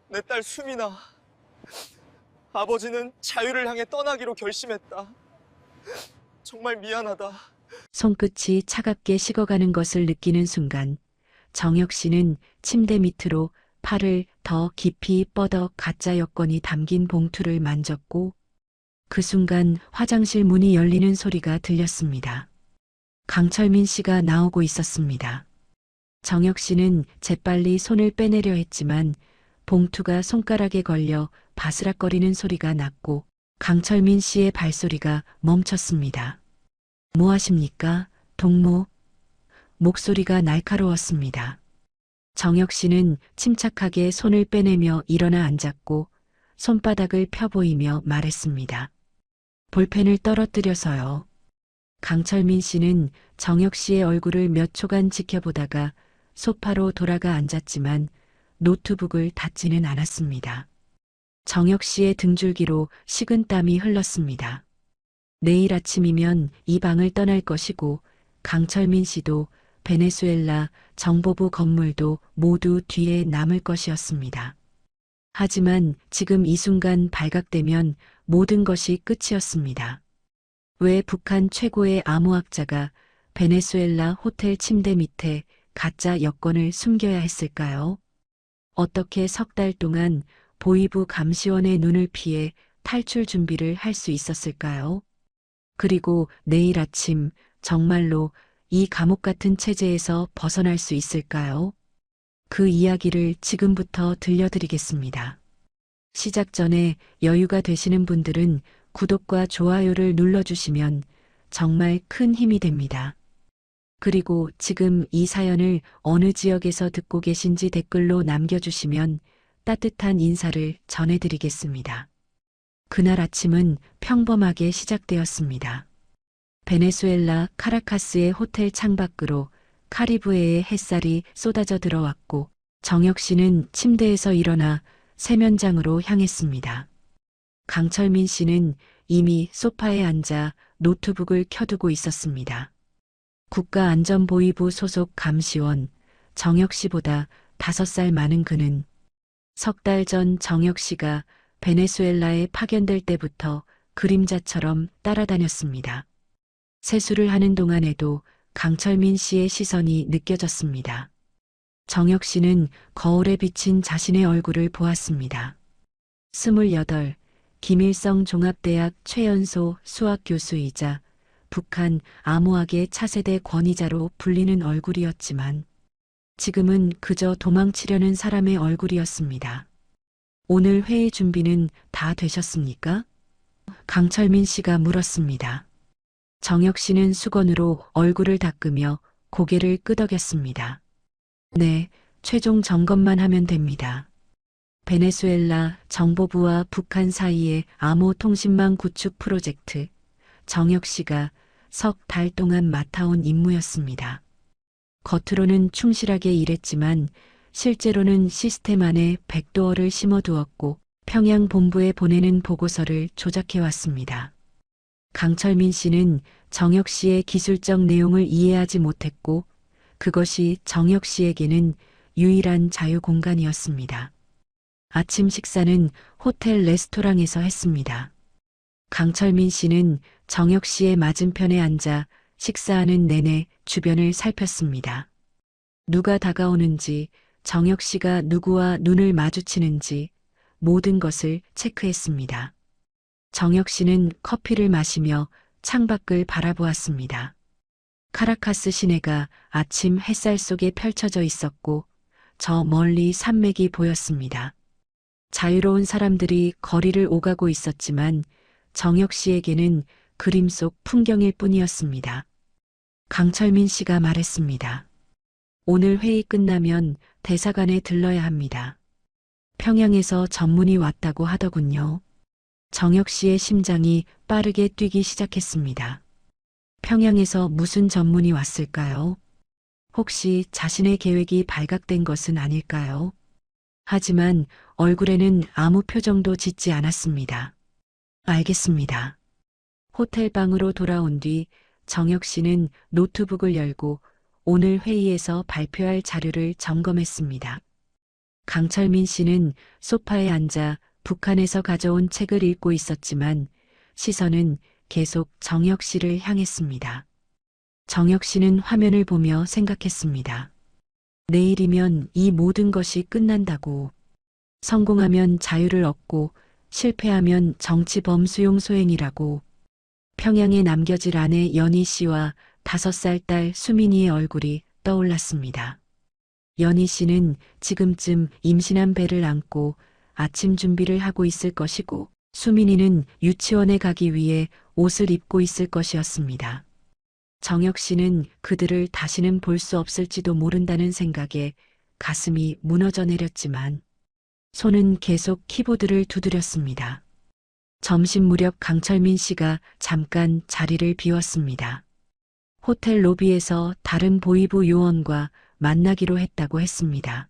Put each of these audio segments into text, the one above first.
내 딸 수민아, 아버지는 자유를 향해 떠나기로 결심했다. 정말 미안하다. 손끝이 차갑게 식어가는 것을 느끼는 순간 정혁 씨는 침대 밑으로 팔을 더 깊이 뻗어 가짜 여권이 담긴 봉투를 만졌고 그 순간 화장실 문이 열리는 소리가 들렸습니다. 강철민 씨가 나오고 있었습니다. 정혁 씨는 재빨리 손을 빼내려 했지만 봉투가 손가락에 걸려 바스락거리는 소리가 났고 강철민 씨의 발소리가 멈췄습니다. 뭐 하십니까, 동무? 목소리가 날카로웠습니다. 정혁 씨는 침착하게 손을 빼내며 일어나 앉았고 손바닥을 펴보이며 말했습니다. 볼펜을 떨어뜨려서요. 강철민 씨는 정혁 씨의 얼굴을 몇 초간 지켜보다가 소파로 돌아가 앉았지만 노트북을 닫지는 않았습니다. 정혁 씨의 등줄기로 식은땀이 흘렀습니다. 내일 아침이면 이 방을 떠날 것이고 강철민 씨도 베네수엘라 정보부 건물도 모두 뒤에 남을 것이었습니다. 하지만 지금 이 순간 발각되면 모든 것이 끝이었습니다. 왜 북한 최고의 암호학자가 베네수엘라 호텔 침대 밑에 가짜 여권을 숨겨야 했을까요? 어떻게 석 달 동안 보이부 감시원의 눈을 피해 탈출 준비를 할 수 있었을까요? 그리고 내일 아침 정말로 이 감옥 같은 체제에서 벗어날 수 있을까요? 그 이야기를 지금부터 들려드리겠습니다. 시작 전에 여유가 되시는 분들은 구독과 좋아요를 눌러주시면 정말 큰 힘이 됩니다. 그리고 지금 이 사연을 어느 지역에서 듣고 계신지 댓글로 남겨주시면 따뜻한 인사를 전해드리겠습니다. 그날 아침은 평범하게 시작되었습니다. 베네수엘라 카라카스의 호텔 창밖으로 카리브해의 햇살이 쏟아져 들어왔고 정혁 씨는 침대에서 일어나 세면장으로 향했습니다. 강철민 씨는 이미 소파에 앉아 노트북을 켜두고 있었습니다. 국가안전보위부 소속 감시원 정혁 씨보다 5살 많은 그는 석 달 전 정혁 씨가 베네수엘라에 파견될 때부터 그림자처럼 따라다녔습니다. 세수를 하는 동안에도 강철민 씨의 시선이 느껴졌습니다. 정혁 씨는 거울에 비친 자신의 얼굴을 보았습니다. 28, 김일성 종합대학 최연소 수학교수이자 북한 암호학의 차세대 권위자로 불리는 얼굴이었지만 지금은 그저 도망치려는 사람의 얼굴이었습니다. 오늘 회의 준비는 다 되셨습니까? 강철민 씨가 물었습니다. 정혁 씨는 수건으로 얼굴을 닦으며 고개를 끄덕였습니다. 네, 최종 점검만 하면 됩니다. 베네수엘라 정보부와 북한 사이의 암호 통신망 구축 프로젝트, 정혁 씨가 석 달 동안 맡아온 임무였습니다. 겉으로는 충실하게 일했지만 실제로는 시스템 안에 백도어를 심어두었고 평양 본부에 보내는 보고서를 조작해왔습니다. 강철민 씨는 정혁 씨의 기술적 내용을 이해하지 못했고 그것이 정혁 씨에게는 유일한 자유 공간이었습니다. 아침 식사는 호텔 레스토랑에서 했습니다. 강철민 씨는 정혁 씨의 맞은편에 앉아 식사하는 내내 주변을 살폈습니다. 누가 다가오는지, 정혁 씨가 누구와 눈을 마주치는지 모든 것을 체크했습니다. 정혁 씨는 커피를 마시며 창밖을 바라보았습니다. 카라카스 시내가 아침 햇살 속에 펼쳐져 있었고 저 멀리 산맥이 보였습니다. 자유로운 사람들이 거리를 오가고 있었지만 정혁 씨에게는 그림 속 풍경일 뿐이었습니다. 강철민 씨가 말했습니다. 오늘 회의 끝나면 대사관에 들러야 합니다. 평양에서 전문이 왔다고 하더군요. 정혁 씨의 심장이 빠르게 뛰기 시작했습니다. 평양에서 무슨 전문이 왔을까요? 혹시 자신의 계획이 발각된 것은 아닐까요? 하지만 얼굴에는 아무 표정도 짓지 않았습니다. 알겠습니다. 호텔 방으로 돌아온 뒤 정혁 씨는 노트북을 열고 오늘 회의에서 발표할 자료를 점검했습니다. 강철민 씨는 소파에 앉아 북한에서 가져온 책을 읽고 있었지만 시선은 계속 정혁 씨를 향했습니다. 정혁 씨는 화면을 보며 생각했습니다. 내일이면 이 모든 것이 끝난다고. 성공하면 자유를 얻고 실패하면 정치범 수용 소행이라고. 평양에 남겨질 아내 연희 씨와 5살 딸 수민이의 얼굴이 떠올랐습니다. 연희 씨는 지금쯤 임신한 배를 안고 아침 준비를 하고 있을 것이고 수민이는 유치원에 가기 위해 옷을 입고 있을 것이었습니다. 정혁 씨는 그들을 다시는 볼 수 없을지도 모른다는 생각에 가슴이 무너져 내렸지만 손은 계속 키보드를 두드렸습니다. 점심 무렵 강철민 씨가 잠깐 자리를 비웠습니다. 호텔 로비에서 다른 보이부 요원과 만나기로 했다고 했습니다.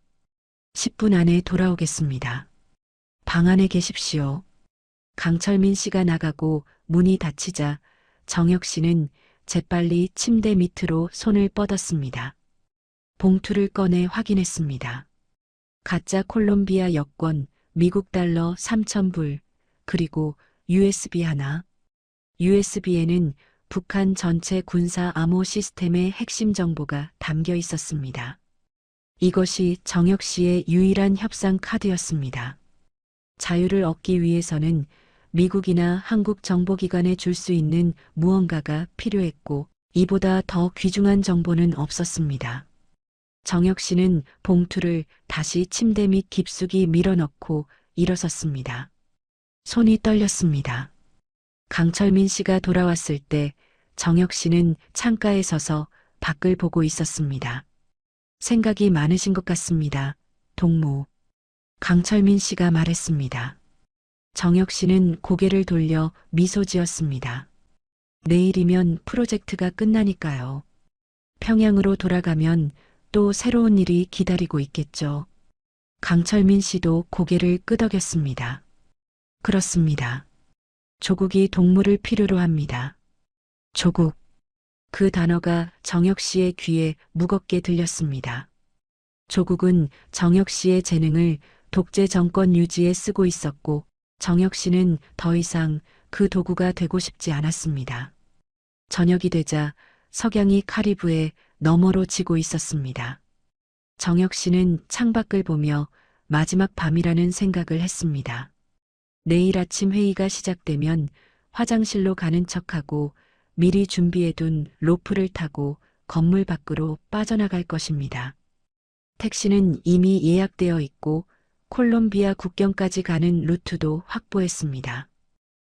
10분 안에 돌아오겠습니다. 방 안에 계십시오. 강철민 씨가 나가고 문이 닫히자 정혁 씨는 재빨리 침대 밑으로 손을 뻗었습니다. 봉투를 꺼내 확인했습니다. 가짜 콜롬비아 여권, 미국 달러 3,000불, 그리고 USB 하나. USB에는 북한 전체 군사 암호 시스템의 핵심 정보가 담겨 있었습니다. 이것이 정혁 씨의 유일한 협상 카드였습니다. 자유를 얻기 위해서는 미국이나 한국 정보기관에 줄 수 있는 무언가가 필요했고 이보다 더 귀중한 정보는 없었습니다. 정혁 씨는 봉투를 다시 침대 밑 깊숙이 밀어넣고 일어섰습니다. 손이 떨렸습니다. 강철민 씨가 돌아왔을 때 정혁 씨는 창가에 서서 밖을 보고 있었습니다. 생각이 많으신 것 같습니다. 동무. 강철민 씨가 말했습니다. 정혁 씨는 고개를 돌려 미소 지었습니다. 내일이면 프로젝트가 끝나니까요. 평양으로 돌아가면 또 새로운 일이 기다리고 있겠죠. 강철민 씨도 고개를 끄덕였습니다. 그렇습니다. 조국이 동무를 필요로 합니다. 조국. 그 단어가 정혁 씨의 귀에 무겁게 들렸습니다. 조국은 정혁 씨의 재능을 독재 정권 유지에 쓰고 있었고 정혁 씨는 더 이상 그 도구가 되고 싶지 않았습니다. 저녁이 되자 석양이 카리브해 너머로 지고 있었습니다. 정혁 씨는 창밖을 보며 마지막 밤이라는 생각을 했습니다. 내일 아침 회의가 시작되면 화장실로 가는 척하고 미리 준비해둔 로프를 타고 건물 밖으로 빠져나갈 것입니다. 택시는 이미 예약되어 있고 콜롬비아 국경까지 가는 루트도 확보했습니다.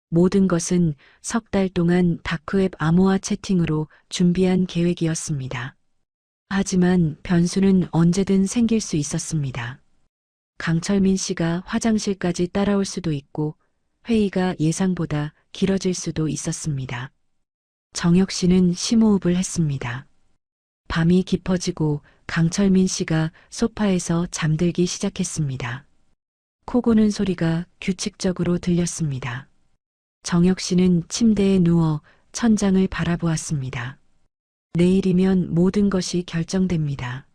모든 것은 석 달 동안 다크웹 암호화 채팅으로 준비한 계획이었습니다. 하지만 변수는 언제든 생길 수 있었습니다. 강철민 씨가 화장실까지 따라올 수도 있고 회의가 예상보다 길어질 수도 있었습니다. 정혁 씨는 심호흡을 했습니다. 밤이 깊어지고 강철민 씨가 소파에서 잠들기 시작했습니다. 코 고는 소리가 규칙적으로 들렸습니다. 정혁 씨는 침대에 누워 천장을 바라보았습니다. 내일이면 모든 것이 결정됩니다.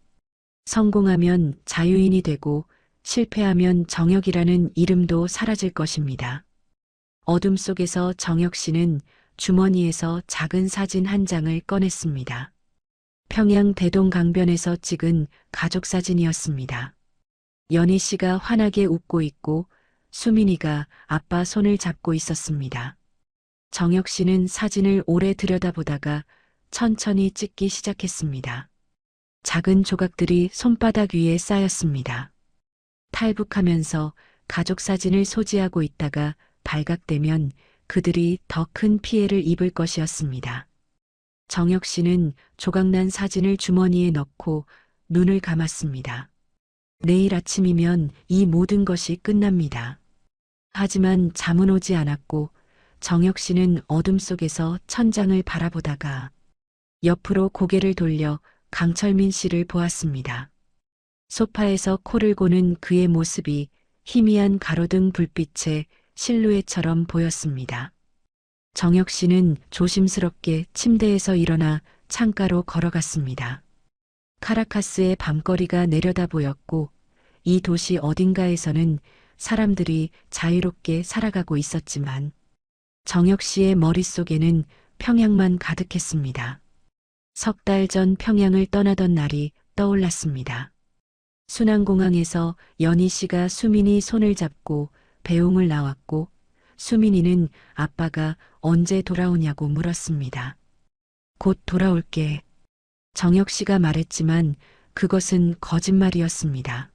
성공하면 자유인이 되고 실패하면 정혁이라는 이름도 사라질 것입니다. 어둠 속에서 정혁 씨는 주머니에서 작은 사진 한 장을 꺼냈습니다. 평양 대동강변에서 찍은 가족 사진이었습니다. 연희 씨가 환하게 웃고 있고 수민이가 아빠 손을 잡고 있었습니다. 정혁 씨는 사진을 오래 들여다보다가 천천히 찍기 시작했습니다. 작은 조각들이 손바닥 위에 쌓였습니다. 탈북하면서 가족 사진을 소지하고 있다가 발각되면 그들이 더 큰 피해를 입을 것이었습니다. 정혁 씨는 조각난 사진을 주머니에 넣고 눈을 감았습니다. 내일 아침이면 이 모든 것이 끝납니다. 하지만 잠은 오지 않았고 정혁 씨는 어둠 속에서 천장을 바라보다가 옆으로 고개를 돌려 강철민 씨를 보았습니다. 소파에서 코를 고는 그의 모습이 희미한 가로등 불빛의 실루엣처럼 보였습니다. 정혁 씨는 조심스럽게 침대에서 일어나 창가로 걸어갔습니다. 카라카스의 밤거리가 내려다 보였고 이 도시 어딘가에서는 사람들이 자유롭게 살아가고 있었지만 정혁 씨의 머릿속에는 평양만 가득했습니다. 석 달 전 평양을 떠나던 날이 떠올랐습니다. 순안공항에서 연희 씨가 수민이 손을 잡고 배웅을 나왔고 수민이는 아빠가 언제 돌아오냐고 물었습니다. 곧 돌아올게. 정혁 씨가 말했지만 그것은 거짓말이었습니다.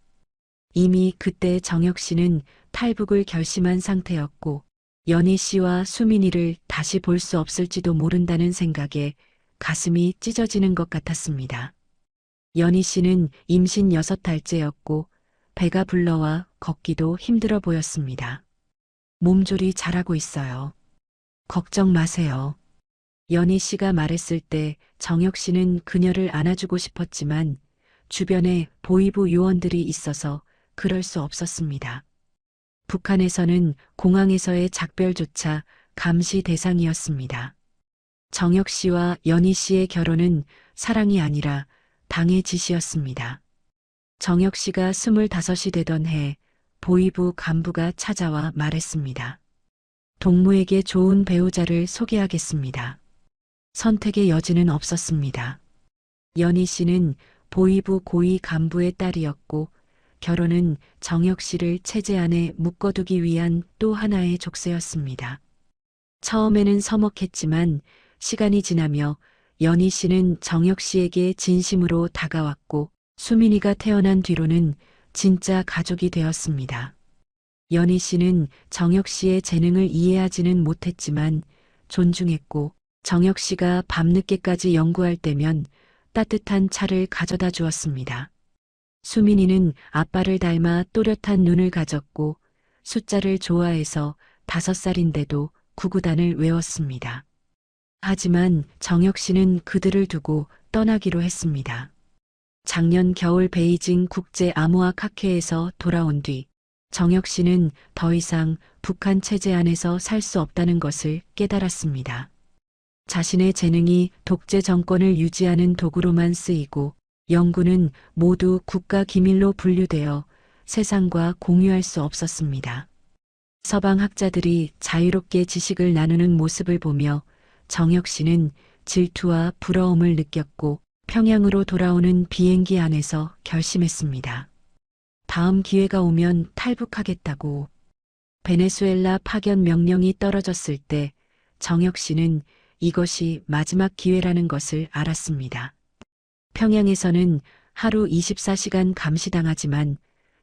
이미 그때 정혁 씨는 탈북을 결심한 상태였고 연희 씨와 수민이를 다시 볼 수 없을지도 모른다는 생각에 가슴이 찢어지는 것 같았습니다. 연희 씨는 임신 6달째였고 배가 불러와 걷기도 힘들어 보였습니다. 몸조리 잘하고 있어요. 걱정 마세요. 연희 씨가 말했을 때 정혁 씨는 그녀를 안아주고 싶었지만 주변에 보이부 요원들이 있어서 그럴 수 없었습니다. 북한에서는 공항에서의 작별조차 감시 대상이었습니다. 정혁 씨와 연희 씨의 결혼은 사랑이 아니라 당의 지시였습니다. 정혁 씨가 25이 되던 해 보이부 간부가 찾아와 말했습니다. 동무에게 좋은 배우자를 소개하겠습니다. 선택의 여지는 없었습니다. 연희 씨는 보이부 고위 간부의 딸이었고 결혼은 정혁 씨를 체제 안에 묶어두기 위한 또 하나의 족쇄였습니다. 처음에는 서먹했지만 시간이 지나며 연희 씨는 정혁 씨에게 진심으로 다가왔고 수민이가 태어난 뒤로는 진짜 가족이 되었습니다. 연희 씨는 정혁 씨의 재능을 이해하지는 못했지만 존중했고 정혁 씨가 밤늦게까지 연구할 때면 따뜻한 차를 가져다 주었습니다. 수민이는 아빠를 닮아 또렷한 눈을 가졌고 숫자를 좋아해서 5살인데도 구구단을 외웠습니다. 하지만 정혁 씨는 그들을 두고 떠나기로 했습니다. 작년 겨울 베이징 국제 암호학 학회에서 돌아온 뒤 정혁 씨는 더 이상 북한 체제 안에서 살 수 없다는 것을 깨달았습니다. 자신의 재능이 독재 정권을 유지하는 도구로만 쓰이고 연구는 모두 국가 기밀로 분류되어 세상과 공유할 수 없었습니다. 서방 학자들이 자유롭게 지식을 나누는 모습을 보며 정혁 씨는 질투와 부러움을 느꼈고 평양으로 돌아오는 비행기 안에서 결심했습니다. 다음 기회가 오면 탈북하겠다고. 베네수엘라 파견 명령이 떨어졌을 때 정혁 씨는 이것이 마지막 기회라는 것을 알았습니다. 평양에서는 하루 24시간 감시당하지만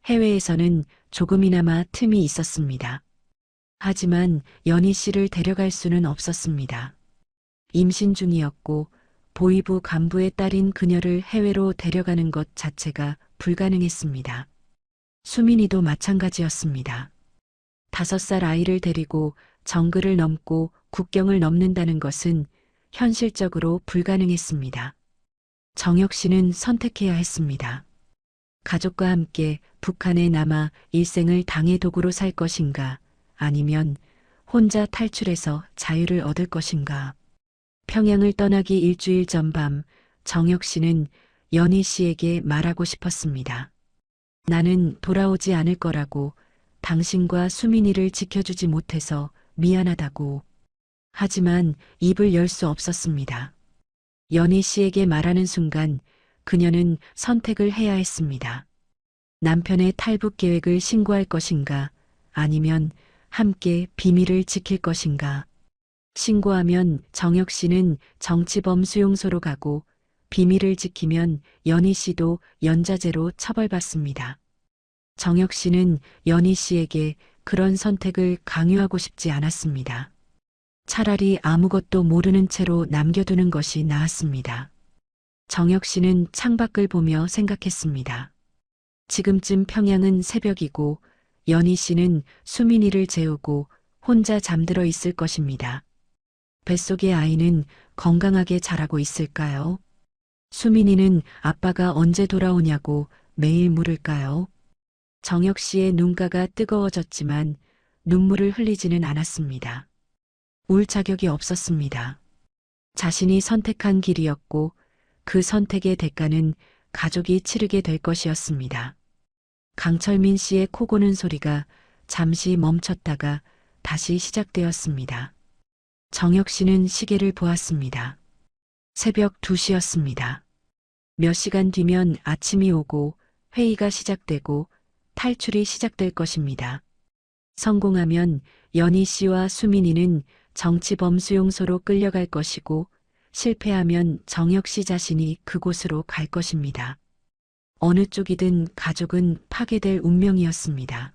해외에서는 조금이나마 틈이 있었습니다. 하지만 연희 씨를 데려갈 수는 없었습니다. 임신 중이었고 보이부 간부의 딸인 그녀를 해외로 데려가는 것 자체가 불가능했습니다. 수민이도 마찬가지였습니다. 5살 아이를 데리고 정글을 넘고 국경을 넘는다는 것은 현실적으로 불가능했습니다. 정혁 씨는 선택해야 했습니다. 가족과 함께 북한에 남아 일생을 당의 도구로 살 것인가, 아니면 혼자 탈출해서 자유를 얻을 것인가. 평양을 떠나기 일주일 전 밤 정혁 씨는 연희 씨에게 말하고 싶었습니다. 나는 돌아오지 않을 거라고, 당신과 수민이를 지켜주지 못해서 미안하다고. 하지만 입을 열 수 없었습니다. 연희 씨에게 말하는 순간 그녀는 선택을 해야 했습니다. 남편의 탈북 계획을 신고할 것인가, 아니면 함께 비밀을 지킬 것인가. 신고하면 정혁 씨는 정치범 수용소로 가고 비밀을 지키면 연희 씨도 연자제로 처벌받습니다. 정혁 씨는 연희 씨에게 그런 선택을 강요하고 싶지 않았습니다. 차라리 아무것도 모르는 채로 남겨두는 것이 나았습니다. 정혁 씨는 창밖을 보며 생각했습니다. 지금쯤 평양은 새벽이고 연희 씨는 수민이를 재우고 혼자 잠들어 있을 것입니다. 뱃속의 아이는 건강하게 자라고 있을까요? 수민이는 아빠가 언제 돌아오냐고 매일 물을까요? 정혁 씨의 눈가가 뜨거워졌지만 눈물을 흘리지는 않았습니다. 울 자격이 없었습니다. 자신이 선택한 길이었고 그 선택의 대가는 가족이 치르게 될 것이었습니다. 강철민 씨의 코 고는 소리가 잠시 멈췄다가 다시 시작되었습니다. 정혁 씨는 시계를 보았습니다. 새벽 2시였습니다. 몇 시간 뒤면 아침이 오고 회의가 시작되고 탈출이 시작될 것입니다. 성공하면 연희 씨와 수민이는 정치범수용소로 끌려갈 것이고 실패하면 정혁 씨 자신이 그곳으로 갈 것입니다. 어느 쪽이든 가족은 파괴될 운명이었습니다.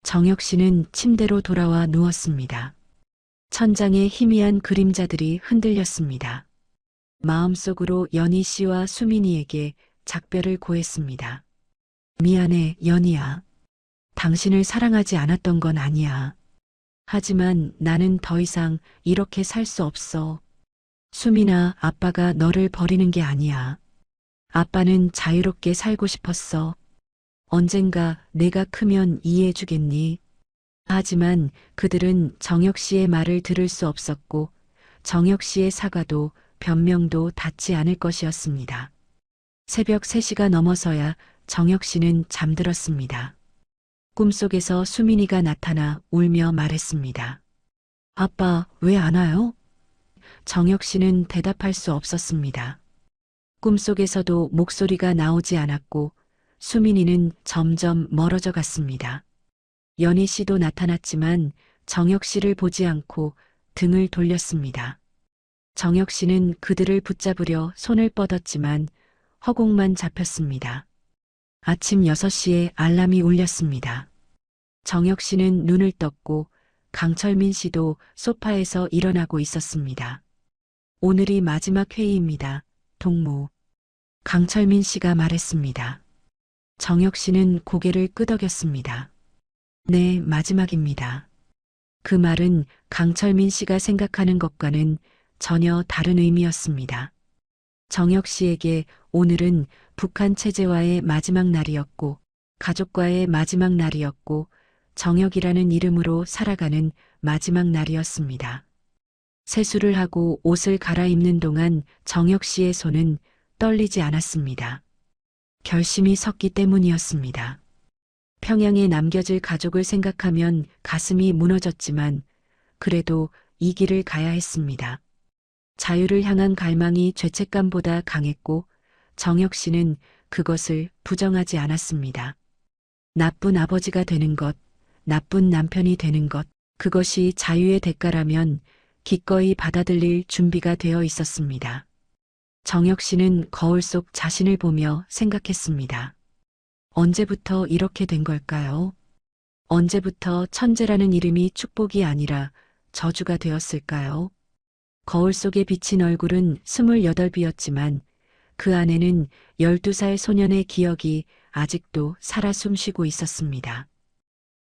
정혁 씨는 침대로 돌아와 누웠습니다. 천장에 희미한 그림자들이 흔들렸습니다. 마음속으로 연희 씨와 수민이에게 작별을 고했습니다. 미안해, 연희야. 당신을 사랑하지 않았던 건 아니야. 하지만 나는 더 이상 이렇게 살 수 없어. 수민아, 아빠가 너를 버리는 게 아니야. 아빠는 자유롭게 살고 싶었어. 언젠가 내가 크면 이해해주겠니? 하지만 그들은 정혁 씨의 말을 들을 수 없었고 정혁 씨의 사과도 변명도 닿지 않을 것이었습니다. 새벽 3시가 넘어서야 정혁 씨는 잠들었습니다. 꿈속에서 수민이가 나타나 울며 말했습니다. 아빠, 왜 안 와요? 정혁 씨는 대답할 수 없었습니다. 꿈속에서도 목소리가 나오지 않았고 수민이는 점점 멀어져 갔습니다. 연희 씨도 나타났지만 정혁 씨를 보지 않고 등을 돌렸습니다. 정혁 씨는 그들을 붙잡으려 손을 뻗었지만 허공만 잡혔습니다. 아침 6시에 알람이 울렸습니다. 정혁 씨는 눈을 떴고 강철민 씨도 소파에서 일어나고 있었습니다. 오늘이 마지막 회의입니다. 동무. 강철민 씨가 말했습니다. 정혁 씨는 고개를 끄덕였습니다. 네, 마지막입니다. 그 말은 강철민 씨가 생각하는 것과는 전혀 다른 의미였습니다. 정혁 씨에게 오늘은 북한 체제와의 마지막 날이었고 가족과의 마지막 날이었고 정혁이라는 이름으로 살아가는 마지막 날이었습니다. 세수를 하고 옷을 갈아입는 동안 정혁 씨의 손은 떨리지 않았습니다. 결심이 섰기 때문이었습니다. 평양에 남겨질 가족을 생각하면 가슴이 무너졌지만 그래도 이 길을 가야 했습니다. 자유를 향한 갈망이 죄책감보다 강했고 정혁 씨는 그것을 부정하지 않았습니다. 나쁜 아버지가 되는 것, 나쁜 남편이 되는 것, 그것이 자유의 대가라면 기꺼이 받아들일 준비가 되어 있었습니다. 정혁 씨는 거울 속 자신을 보며 생각했습니다. 언제부터 이렇게 된 걸까요? 언제부터 천재라는 이름이 축복이 아니라 저주가 되었을까요? 거울 속에 비친 얼굴은 28이었지만 그 안에는 12살 소년의 기억이 아직도 살아 숨쉬고 있었습니다.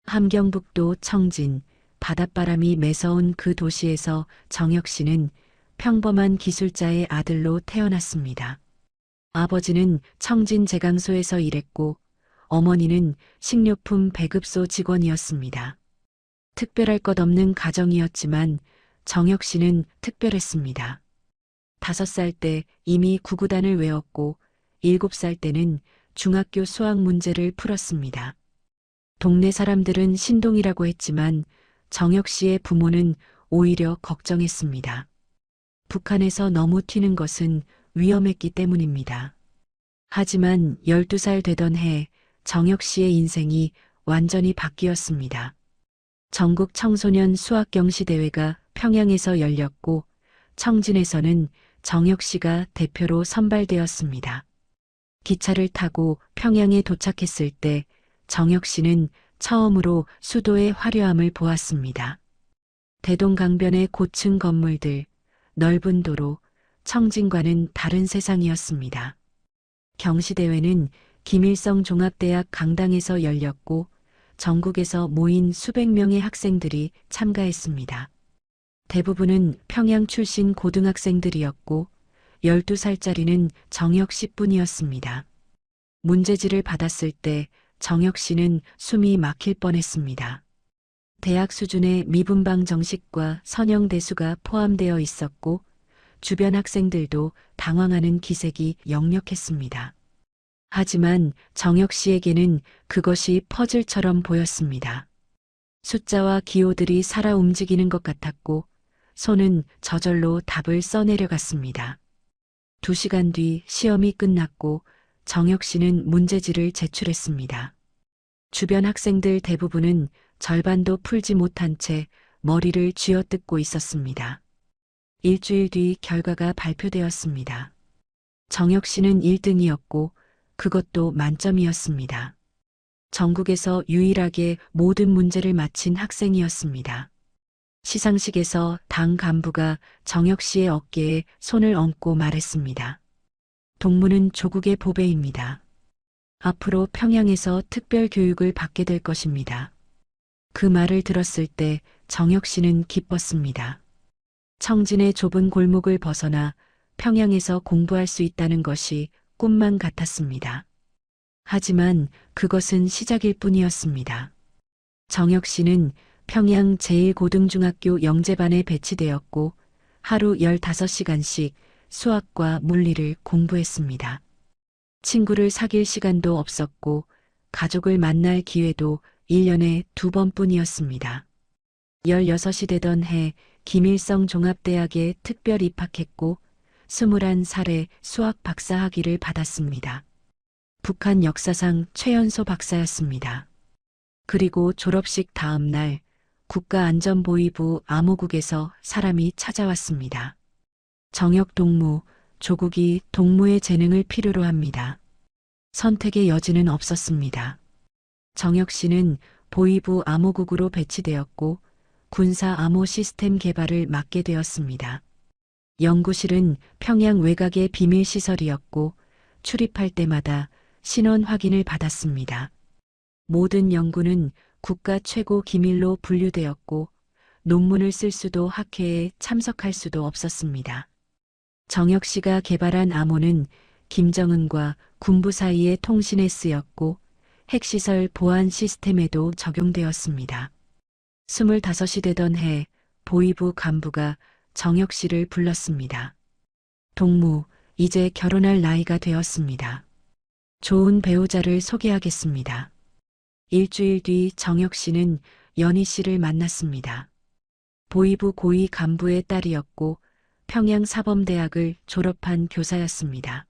함경북도 청진, 바닷바람이 매서운 그 도시에서 정혁 씨는 평범한 기술자의 아들로 태어났습니다. 아버지는 청진 제강소에서 일했고 어머니는 식료품 배급소 직원이었습니다. 특별할 것 없는 가정이었지만 정혁 씨는 특별했습니다. 5살 때 이미 구구단을 외웠고 7살 때는 중학교 수학 문제를 풀었습니다. 동네 사람들은 신동이라고 했지만 정혁 씨의 부모는 오히려 걱정했습니다. 북한에서 너무 튀는 것은 위험했기 때문입니다. 하지만 12살 되던 해 정혁 씨의 인생이 완전히 바뀌었습니다. 전국 청소년 수학경시 대회가 평양에서 열렸고 청진에서는 정혁 씨가 대표로 선발되었습니다. 기차를 타고 평양에 도착했을 때 정혁 씨는 처음으로 수도의 화려함을 보았습니다. 대동강변의 고층 건물들, 넓은 도로, 청진과는 다른 세상이었습니다. 경시대회는 김일성 종합대학 강당에서 열렸고 전국에서 모인 수백 명의 학생들이 참가했습니다. 대부분은 평양 출신 고등학생들이었고 12살짜리는 정혁 씨뿐이었습니다. 문제지를 받았을 때 정혁 씨는 숨이 막힐 뻔했습니다. 대학 수준의 미분방 정식과 선형대수가 포함되어 있었고 주변 학생들도 당황하는 기색이 역력했습니다. 하지만 정혁 씨에게는 그것이 퍼즐처럼 보였습니다. 숫자와 기호들이 살아 움직이는 것 같았고 손은 저절로 답을 써내려갔습니다. 2시간 뒤 시험이 끝났고 정혁 씨는 문제지를 제출했습니다. 주변 학생들 대부분은 절반도 풀지 못한 채 머리를 쥐어뜯고 있었습니다. 일주일 뒤 결과가 발표되었습니다. 정혁 씨는 1등이었고 그것도 만점이었습니다. 전국에서 유일하게 모든 문제를 마친 학생이었습니다. 시상식에서 당 간부가 정혁 씨의 어깨에 손을 얹고 말했습니다. 동무는 조국의 보배입니다. 앞으로 평양에서 특별 교육을 받게 될 것입니다. 그 말을 들었을 때 정혁 씨는 기뻤습니다. 청진의 좁은 골목을 벗어나 평양에서 공부할 수 있다는 것이 꿈만 같았습니다. 하지만 그것은 시작일 뿐이었습니다. 정혁 씨는 평양 제1고등중학교 영재반에 배치되었고 하루 15시간씩 수학과 물리를 공부했습니다. 친구를 사귈 시간도 없었고 가족을 만날 기회도 1년에 2번뿐이었습니다. 16이 되던 해 김일성 종합대학에 특별 입학했고 21살에 수학 박사 학위를 받았습니다. 북한 역사상 최연소 박사였습니다. 그리고 졸업식 다음 날 국가안전보위부 암호국에서 사람이 찾아왔습니다. 정혁 동무, 조국이 동무의 재능을 필요로 합니다. 선택의 여지는 없었습니다. 정혁 씨는 보위부 암호국으로 배치되었고 군사 암호 시스템 개발을 맡게 되었습니다. 연구실은 평양 외곽의 비밀 시설이었고 출입할 때마다 신원 확인을 받았습니다. 모든 연구는 국가 최고 기밀로 분류되었고 논문을 쓸 수도 학회에 참석할 수도 없었습니다. 정혁 씨가 개발한 암호는 김정은과 군부 사이의 통신에 쓰였고 핵시설 보안 시스템에도 적용되었습니다. 25이 되던 해 보위부 간부가 정혁 씨를 불렀습니다. 동무, 이제 결혼할 나이가 되었습니다. 좋은 배우자를 소개하겠습니다. 일주일 뒤 정혁 씨는 연희 씨를 만났습니다. 보위부 고위 간부의 딸이었고 평양사범대학을 졸업한 교사였습니다.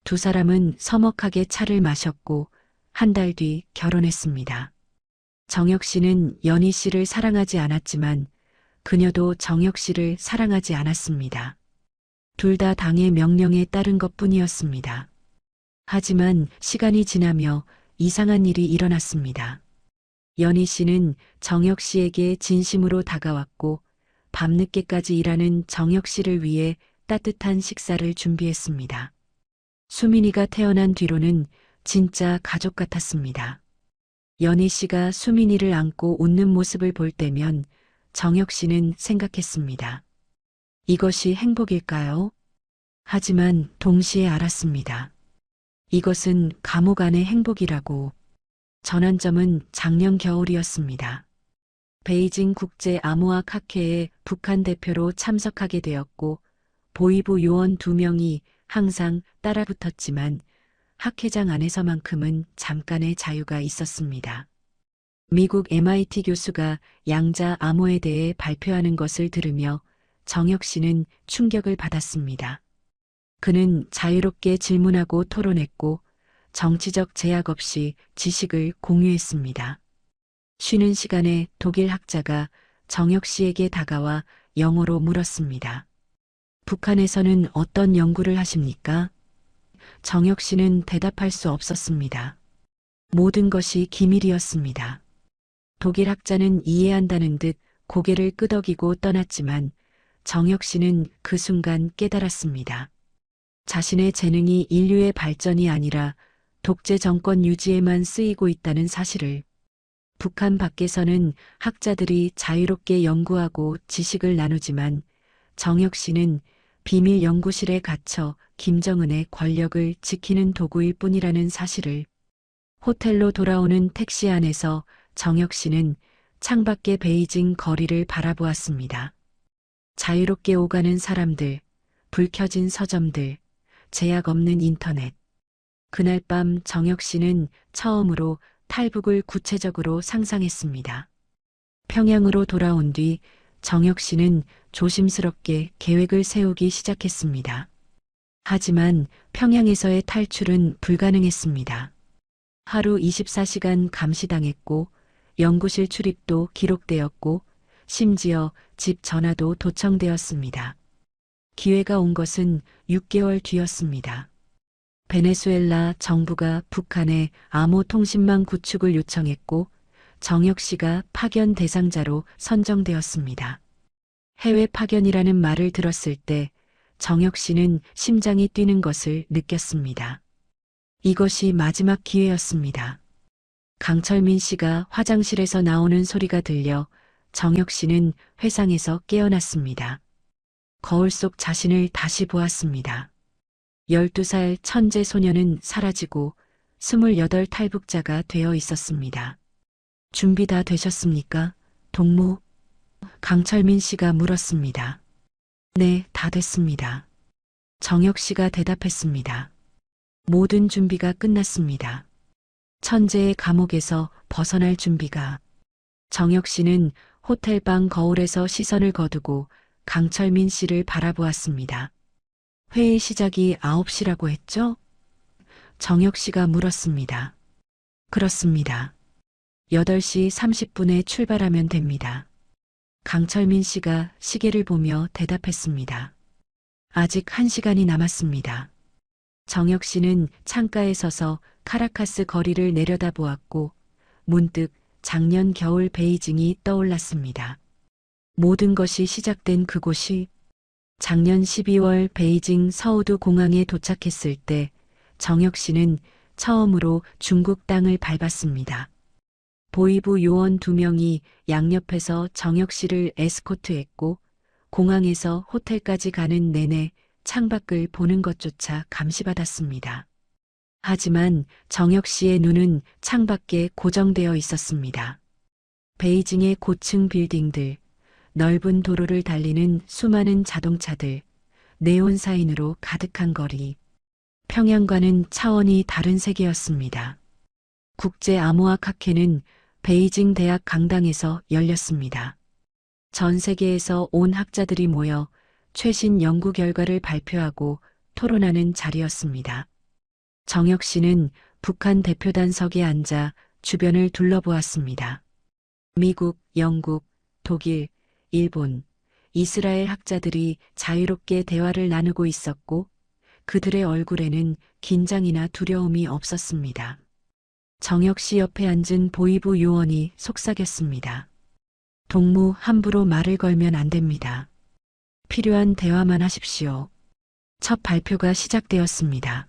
두 사람은 서먹하게 차를 마셨고 한 달 뒤 결혼했습니다. 정혁 씨는 연희 씨를 사랑하지 않았지만 그녀도 정혁 씨를 사랑하지 않았습니다. 둘 다 당의 명령에 따른 것뿐이었습니다. 하지만 시간이 지나며 이상한 일이 일어났습니다. 연희 씨는 정혁 씨에게 진심으로 다가왔고 밤늦게까지 일하는 정혁 씨를 위해 따뜻한 식사를 준비했습니다. 수민이가 태어난 뒤로는 진짜 가족 같았습니다. 연희 씨가 수민이를 안고 웃는 모습을 볼 때면 정혁 씨는 생각했습니다. 이것이 행복일까요? 하지만 동시에 알았습니다. 이것은 감옥 안의 행복이라고. 전환점은 작년 겨울이었습니다. 베이징 국제 암호학 학회에 북한 대표로 참석하게 되었고 보위부 요원 2명이 항상 따라붙었지만 학회장 안에서만큼은 잠깐의 자유가 있었습니다. 미국 MIT 교수가 양자 암호에 대해 발표하는 것을 들으며 정혁 씨는 충격을 받았습니다. 그는 자유롭게 질문하고 토론했고 정치적 제약 없이 지식을 공유했습니다. 쉬는 시간에 독일 학자가 정혁 씨에게 다가와 영어로 물었습니다. 북한에서는 어떤 연구를 하십니까? 정혁 씨는 대답할 수 없었습니다. 모든 것이 기밀이었습니다. 독일 학자는 이해한다는 듯 고개를 끄덕이고 떠났지만 정혁 씨는 그 순간 깨달았습니다. 자신의 재능이 인류의 발전이 아니라 독재 정권 유지에만 쓰이고 있다는 사실을. 북한 밖에서는 학자들이 자유롭게 연구하고 지식을 나누지만 정혁 씨는 비밀 연구실에 갇혀 김정은의 권력을 지키는 도구일 뿐이라는 사실을. 호텔로 돌아오는 택시 안에서 정혁 씨는 창밖의 베이징 거리를 바라보았습니다. 자유롭게 오가는 사람들, 불 켜진 서점들, 제약 없는 인터넷. 그날 밤 정혁 씨는 처음으로 탈북을 구체적으로 상상했습니다. 평양으로 돌아온 뒤 정혁 씨는 조심스럽게 계획을 세우기 시작했습니다. 하지만 평양에서의 탈출은 불가능했습니다. 하루 24시간 감시당했고 연구실 출입도 기록되었고 심지어 집 전화도 도청되었습니다. 기회가 온 것은 6개월 뒤였습니다. 베네수엘라 정부가 북한에 암호 통신망 구축을 요청했고 정혁 씨가 파견 대상자로 선정되었습니다. 해외 파견이라는 말을 들었을 때 정혁 씨는 심장이 뛰는 것을 느꼈습니다. 이것이 마지막 기회였습니다. 강철민 씨가 화장실에서 나오는 소리가 들려 정혁 씨는 회상에서 깨어났습니다. 거울 속 자신을 다시 보았습니다. 12살 천재 소녀는 사라지고 28 탈북자가 되어 있었습니다. 준비 다 되셨습니까? 동무? 강철민 씨가 물었습니다. 네, 다 됐습니다. 정혁 씨가 대답했습니다. 모든 준비가 끝났습니다. 천재의 감옥에서 벗어날 준비가. 정혁 씨는 호텔방 거울에서 시선을 거두고 강철민 씨를 바라보았습니다. 회의 시작이 9시라고 했죠? 정혁 씨가 물었습니다. 그렇습니다. 8시 30분에 출발하면 됩니다. 강철민 씨가 시계를 보며 대답했습니다. 아직 1시간이 남았습니다. 정혁 씨는 창가에 서서 카라카스 거리를 내려다보았고 문득 작년 겨울 베이징이 떠올랐습니다. 모든 것이 시작된 그곳이 작년 12월 베이징 서우두 공항에 도착했을 때 정혁 씨는 처음으로 중국 땅을 밟았습니다. 보이부 요원 2명이 양옆에서 정혁 씨를 에스코트했고 공항에서 호텔까지 가는 내내 창밖을 보는 것조차 감시받았습니다. 하지만 정혁 씨의 눈은 창밖에 고정되어 있었습니다. 베이징의 고층 빌딩들, 넓은 도로를 달리는 수많은 자동차들, 네온 사인으로 가득한 거리. 평양과는 차원이 다른 세계였습니다. 국제 암호학 학회는 베이징 대학 강당에서 열렸습니다. 전 세계에서 온 학자들이 모여 최신 연구 결과를 발표하고 토론하는 자리였습니다. 정혁 씨는 북한 대표단석에 앉아 주변을 둘러보았습니다. 미국, 영국, 독일, 일본, 이스라엘 학자들이 자유롭게 대화를 나누고 있었고 그들의 얼굴에는 긴장이나 두려움이 없었습니다. 정혁 씨 옆에 앉은 보이부 요원이 속삭였습니다. 동무, 함부로 말을 걸면 안 됩니다. 필요한 대화만 하십시오. 첫 발표가 시작되었습니다.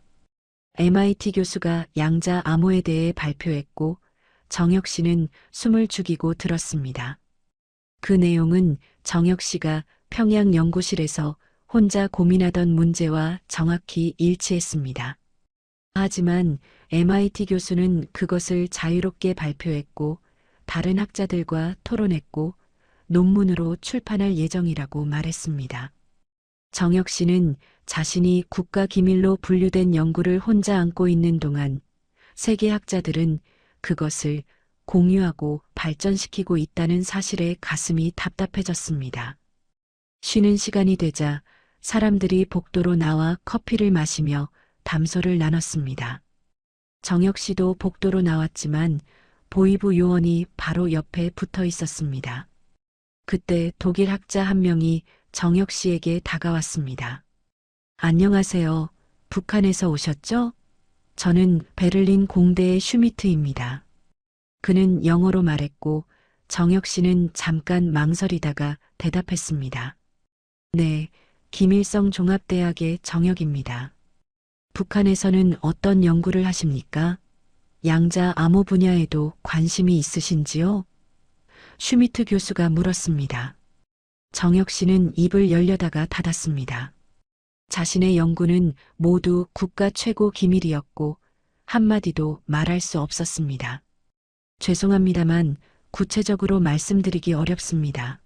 MIT 교수가 양자 암호에 대해 발표했고 정혁 씨는 숨을 죽이고 들었습니다. 그 내용은 정혁 씨가 평양 연구실에서 혼자 고민하던 문제와 정확히 일치했습니다. 하지만 MIT 교수는 그것을 자유롭게 발표했고 다른 학자들과 토론했고 논문으로 출판할 예정이라고 말했습니다. 정혁 씨는 자신이 국가기밀로 분류된 연구를 혼자 안고 있는 동안 세계 학자들은 그것을 공유하고 발전시키고 있다는 사실에 가슴이 답답해졌습니다. 쉬는 시간이 되자 사람들이 복도로 나와 커피를 마시며 담소를 나눴습니다. 정혁 씨도 복도로 나왔지만 보이부 요원이 바로 옆에 붙어 있었습니다. 그때 독일 학자 한 명이 정혁 씨에게 다가왔습니다. 안녕하세요. 북한에서 오셨죠? 저는 베를린 공대의 슈미트입니다. 그는 영어로 말했고 정혁 씨는 잠깐 망설이다가 대답했습니다. 네, 김일성 종합대학의 정혁입니다. 북한에서는 어떤 연구를 하십니까? 양자 암호 분야에도 관심이 있으신지요? 슈미트 교수가 물었습니다. 정혁 씨는 입을 열려다가 닫았습니다. 자신의 연구는 모두 국가 최고 기밀이었고 한마디도 말할 수 없었습니다. 죄송합니다만 구체적으로 말씀드리기 어렵습니다.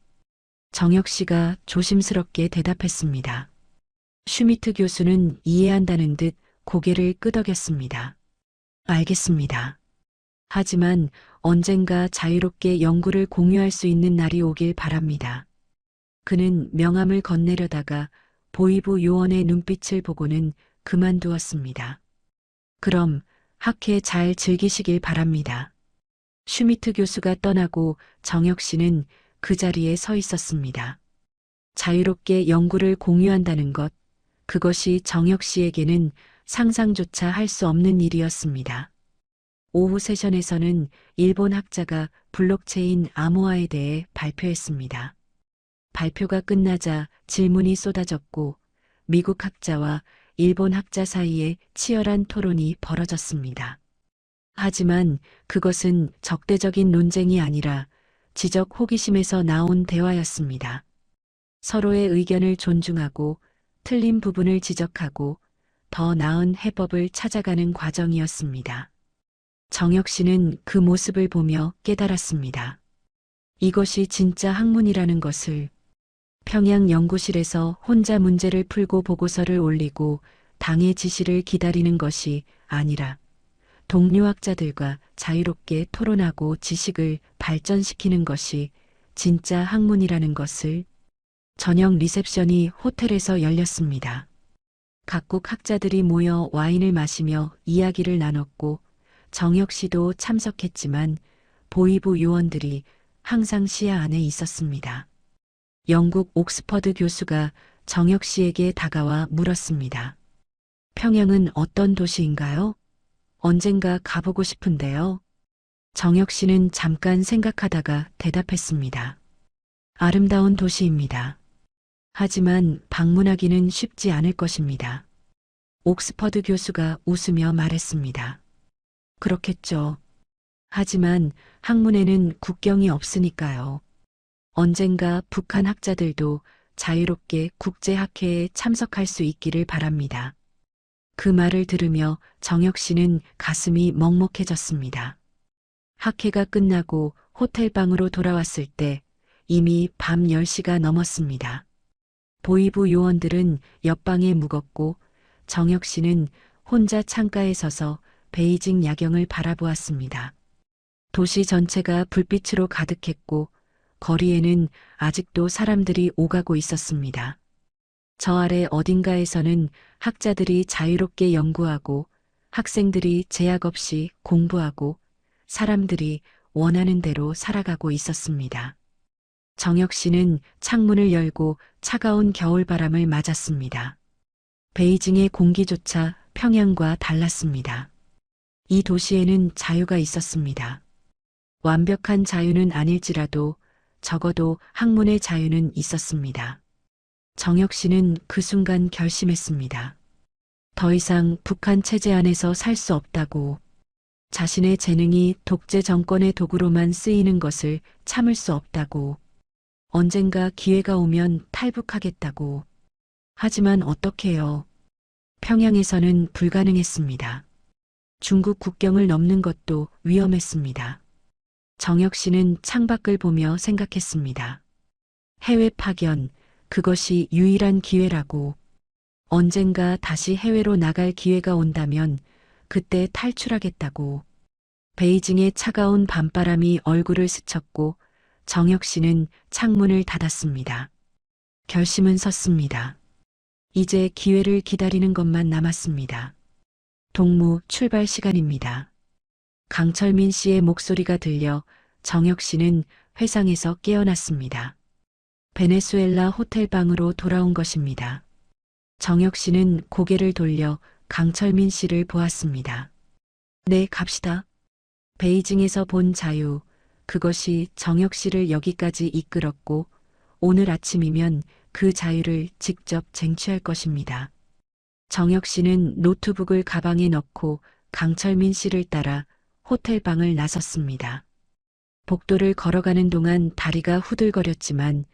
정혁 씨가 조심스럽게 대답했습니다. 슈미트 교수는 이해한다는 듯 고개를 끄덕였습니다. 알겠습니다. 하지만 언젠가 자유롭게 연구를 공유할 수 있는 날이 오길 바랍니다. 그는 명함을 건네려다가 보이부 요원의 눈빛을 보고는 그만두었습니다. 그럼 학회 잘 즐기시길 바랍니다. 슈미트 교수가 떠나고 정혁 씨는 그 자리에 서 있었습니다. 자유롭게 연구를 공유한다는 것, 그것이 정혁 씨에게는 상상조차 할 수 없는 일이었습니다. 오후 세션에서는 일본 학자가 블록체인 암호화에 대해 발표했습니다. 발표가 끝나자 질문이 쏟아졌고 미국 학자와 일본 학자 사이에 치열한 토론이 벌어졌습니다. 하지만 그것은 적대적인 논쟁이 아니라 지적 호기심에서 나온 대화였습니다. 서로의 의견을 존중하고 틀린 부분을 지적하고 더 나은 해법을 찾아가는 과정이었습니다. 정혁 씨는 그 모습을 보며 깨달았습니다. 이것이 진짜 학문이라는 것을. 평양 연구실에서 혼자 문제를 풀고 보고서를 올리고 당의 지시를 기다리는 것이 아니라 동료 학자들과 자유롭게 토론하고 지식을 발전시키는 것이 진짜 학문이라는 것을. 저녁 리셉션이 호텔에서 열렸습니다. 각국 학자들이 모여 와인을 마시며 이야기를 나눴고 정혁 씨도 참석했지만 보이부 요원들이 항상 시야 안에 있었습니다. 영국 옥스퍼드 교수가 정혁 씨에게 다가와 물었습니다. 평양은 어떤 도시인가요? 언젠가 가보고 싶은데요. 정혁 씨는 잠깐 생각하다가 대답했습니다. 아름다운 도시입니다. 하지만 방문하기는 쉽지 않을 것입니다. 옥스퍼드 교수가 웃으며 말했습니다. 그렇겠죠. 하지만 학문에는 국경이 없으니까요. 언젠가 북한 학자들도 자유롭게 국제학회에 참석할 수 있기를 바랍니다. 그 말을 들으며 정혁 씨는 가슴이 먹먹해졌습니다. 학회가 끝나고 호텔방으로 돌아왔을 때 이미 밤 10시가 넘었습니다. 보이부 요원들은 옆방에 묵었고 정혁 씨는 혼자 창가에 서서 베이징 야경을 바라보았습니다. 도시 전체가 불빛으로 가득했고 거리에는 아직도 사람들이 오가고 있었습니다. 저 아래 어딘가에서는 학자들이 자유롭게 연구하고 학생들이 제약 없이 공부하고 사람들이 원하는 대로 살아가고 있었습니다. 정혁 씨는 창문을 열고 차가운 겨울바람을 맞았습니다. 베이징의 공기조차 평양과 달랐습니다. 이 도시에는 자유가 있었습니다. 완벽한 자유는 아닐지라도 적어도 학문의 자유는 있었습니다. 정혁 씨는 그 순간 결심했습니다. 더 이상 북한 체제 안에서 살 수 없다고. 자신의 재능이 독재 정권의 도구로만 쓰이는 것을 참을 수 없다고. 언젠가 기회가 오면 탈북하겠다고. 하지만 어떻게요? 평양에서는 불가능했습니다. 중국 국경을 넘는 것도 위험했습니다. 정혁 씨는 창밖을 보며 생각했습니다. 해외 파견, 그것이 유일한 기회라고. 언젠가 다시 해외로 나갈 기회가 온다면 그때 탈출하겠다고. 베이징의 차가운 밤바람이 얼굴을 스쳤고 정혁 씨는 창문을 닫았습니다. 결심은 섰습니다. 이제 기회를 기다리는 것만 남았습니다. 동무 출발 시간입니다. 강철민 씨의 목소리가 들려 정혁 씨는 회상에서 깨어났습니다. 베네수엘라 호텔방으로 돌아온 것입니다. 정혁 씨는 고개를 돌려 강철민 씨를 보았습니다. 네, 갑시다. 베이징에서 본 자유, 그것이 정혁 씨를 여기까지 이끌었고 오늘 아침이면 그 자유를 직접 쟁취할 것입니다. 정혁 씨는 노트북을 가방에 넣고 강철민 씨를 따라 호텔방을 나섰습니다. 복도를 걸어가는 동안 다리가 후들거렸지만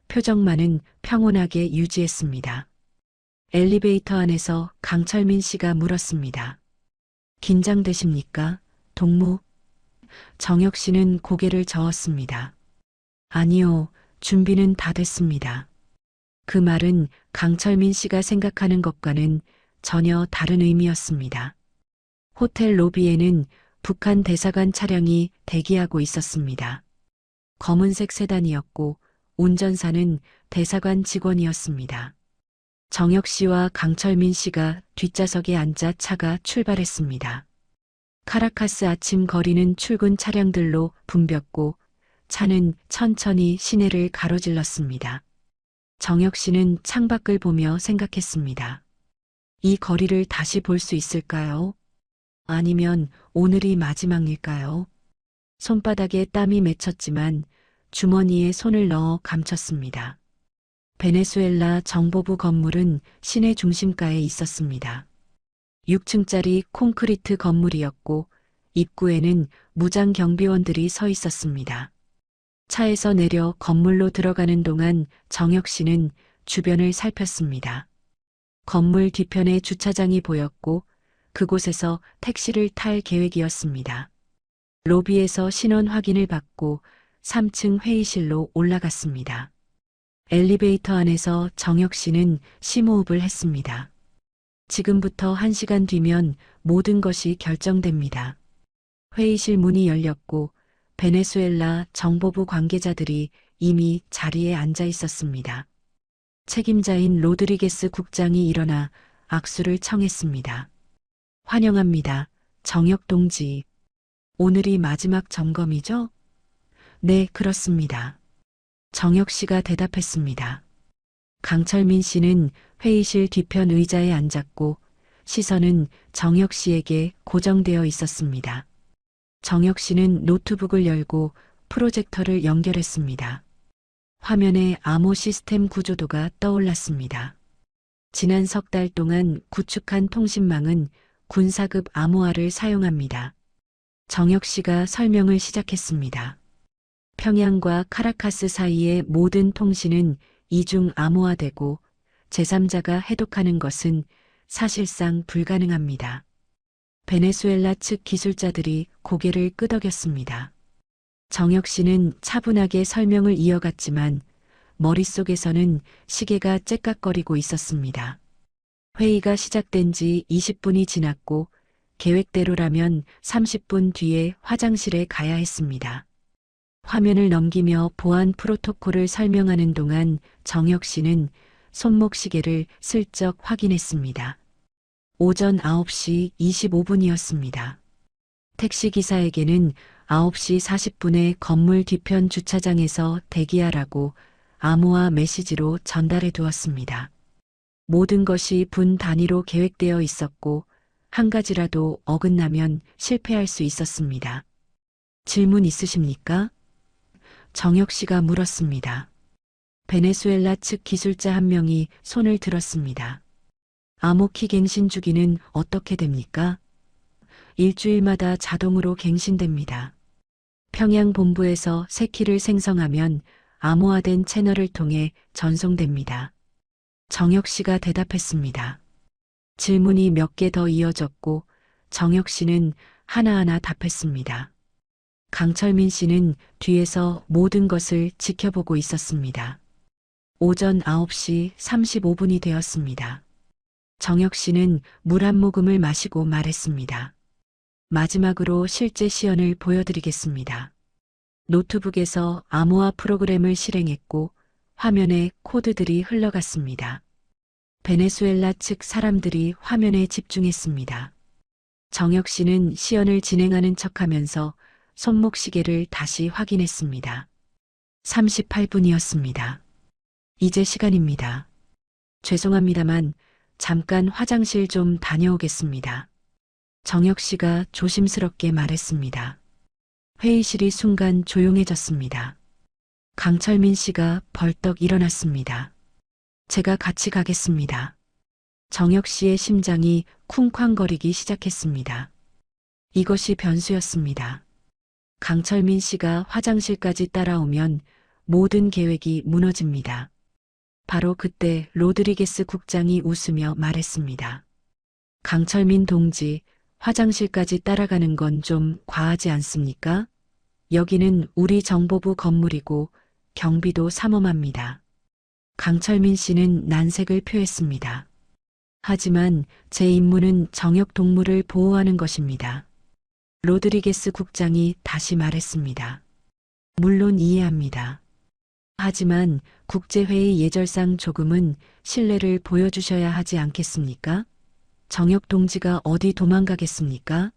표정만은 평온하게 유지했습니다. 엘리베이터 안에서 강철민 씨가 물었습니다. 긴장되십니까, 동무? 정혁 씨는 고개를 저었습니다. 아니요, 준비는 다 됐습니다. 그 말은 강철민 씨가 생각하는 것과는 전혀 다른 의미였습니다. 호텔 로비에는 북한 대사관 차량이 대기하고 있었습니다. 검은색 세단이었고 운전사는 대사관 직원이었습니다. 정혁 씨와 강철민 씨가 뒷좌석에 앉아 차가 출발했습니다. 카라카스 아침 거리는 출근 차량들로 붐볐고 차는 천천히 시내를 가로질렀습니다. 정혁 씨는 창밖을 보며 생각했습니다. 이 거리를 다시 볼 수 있을까요? 아니면 오늘이 마지막일까요? 손바닥에 땀이 맺혔지만 주머니에 손을 넣어 감췄습니다. 베네수엘라 정보부 건물은 시내 중심가에 있었습니다. 6층짜리 콘크리트 건물이었고 입구에는 무장 경비원들이 서 있었습니다. 차에서 내려 건물로 들어가는 동안 정혁 씨는 주변을 살폈습니다. 건물 뒤편에 주차장이 보였고 그곳에서 택시를 탈 계획이었습니다. 로비에서 신원 확인을 받고 3층 회의실로 올라갔습니다. 엘리베이터 안에서 정혁 씨는 심호흡을 했습니다. 지금부터 1시간 뒤면 모든 것이 결정됩니다. 회의실 문이 열렸고 베네수엘라 정보부 관계자들이 이미 자리에 앉아 있었습니다. 책임자인 로드리게스 국장이 일어나 악수를 청했습니다. 환영합니다. 정혁 동지. 오늘이 마지막 점검이죠? 네, 그렇습니다. 정혁 씨가 대답했습니다. 강철민 씨는 회의실 뒤편 의자에 앉았고 시선은 정혁 씨에게 고정되어 있었습니다. 정혁 씨는 노트북을 열고 프로젝터를 연결했습니다. 화면에 암호 시스템 구조도가 떠올랐습니다. 지난 석 달 동안 구축한 통신망은 군사급 암호화를 사용합니다. 정혁 씨가 설명을 시작했습니다. 평양과 카라카스 사이의 모든 통신은 이중 암호화되고 제3자가 해독하는 것은 사실상 불가능합니다. 베네수엘라 측 기술자들이 고개를 끄덕였습니다. 정혁 씨는 차분하게 설명을 이어갔지만 머릿속에서는 시계가 째깍거리고 있었습니다. 회의가 시작된 지 20분이 지났고 계획대로라면 30분 뒤에 화장실에 가야 했습니다. 화면을 넘기며 보안 프로토콜을 설명하는 동안 정혁 씨는 손목 시계를 슬쩍 확인했습니다. 오전 9시 25분이었습니다. 택시기사에게는 9시 40분에 건물 뒤편 주차장에서 대기하라고 암호화 메시지로 전달해 두었습니다. 모든 것이 분 단위로 계획되어 있었고 한 가지라도 어긋나면 실패할 수 있었습니다. 질문 있으십니까? 정혁 씨가 물었습니다. 베네수엘라 측 기술자 한 명이 손을 들었습니다. 암호키 갱신 주기는 어떻게 됩니까? 일주일마다 자동으로 갱신됩니다. 평양 본부에서 새 키를 생성하면 암호화된 채널을 통해 전송됩니다. 정혁 씨가 대답했습니다. 질문이 몇 개 더 이어졌고 정혁 씨는 하나하나 답했습니다. 강철민 씨는 뒤에서 모든 것을 지켜보고 있었습니다. 오전 9시 35분이 되었습니다. 정혁 씨는 물 한 모금을 마시고 말했습니다. 마지막으로 실제 시연을 보여드리겠습니다. 노트북에서 암호화 프로그램을 실행했고 화면에 코드들이 흘러갔습니다. 베네수엘라 측 사람들이 화면에 집중했습니다. 정혁 씨는 시연을 진행하는 척하면서 손목 시계를 다시 확인했습니다. 38분이었습니다. 이제 시간입니다. 죄송합니다만 잠깐 화장실 좀 다녀오겠습니다. 정혁 씨가 조심스럽게 말했습니다. 회의실이 순간 조용해졌습니다. 강철민 씨가 벌떡 일어났습니다. 제가 같이 가겠습니다. 정혁 씨의 심장이 쿵쾅거리기 시작했습니다. 이것이 변수였습니다. 강철민 씨가 화장실까지 따라오면 모든 계획이 무너집니다. 바로 그때 로드리게스 국장이 웃으며 말했습니다. 강철민 동지, 화장실까지 따라가는 건 좀 과하지 않습니까? 여기는 우리 정보부 건물이고 경비도 삼엄합니다. 강철민 씨는 난색을 표했습니다. 하지만 제 임무는 정역 동물을 보호하는 것입니다. 로드리게스 국장이 다시 말했습니다. 물론 이해합니다. 하지만 국제회의 예절상 조금은 신뢰를 보여주셔야 하지 않겠습니까? 정역 동지가 어디 도망가겠습니까?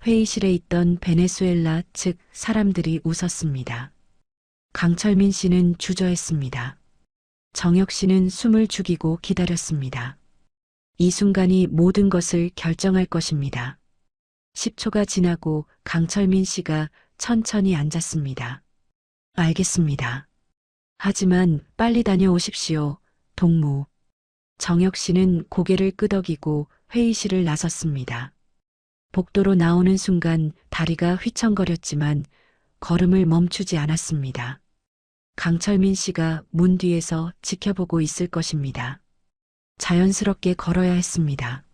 회의실에 있던 베네수엘라 측 사람들이 웃었습니다. 강철민 씨는 주저했습니다. 정역 씨는 숨을 죽이고 기다렸습니다. 이 순간이 모든 것을 결정할 것입니다. 10초가 지나고 강철민 씨가 천천히 앉았습니다. 알겠습니다. 하지만 빨리 다녀오십시오, 동무. 정역 씨는 고개를 끄덕이고 회의실을 나섰습니다. 복도로 나오는 순간 다리가 휘청거렸지만 걸음을 멈추지 않았습니다. 강철민 씨가 문 뒤에서 지켜보고 있을 것입니다. 자연스럽게 걸어야 했습니다.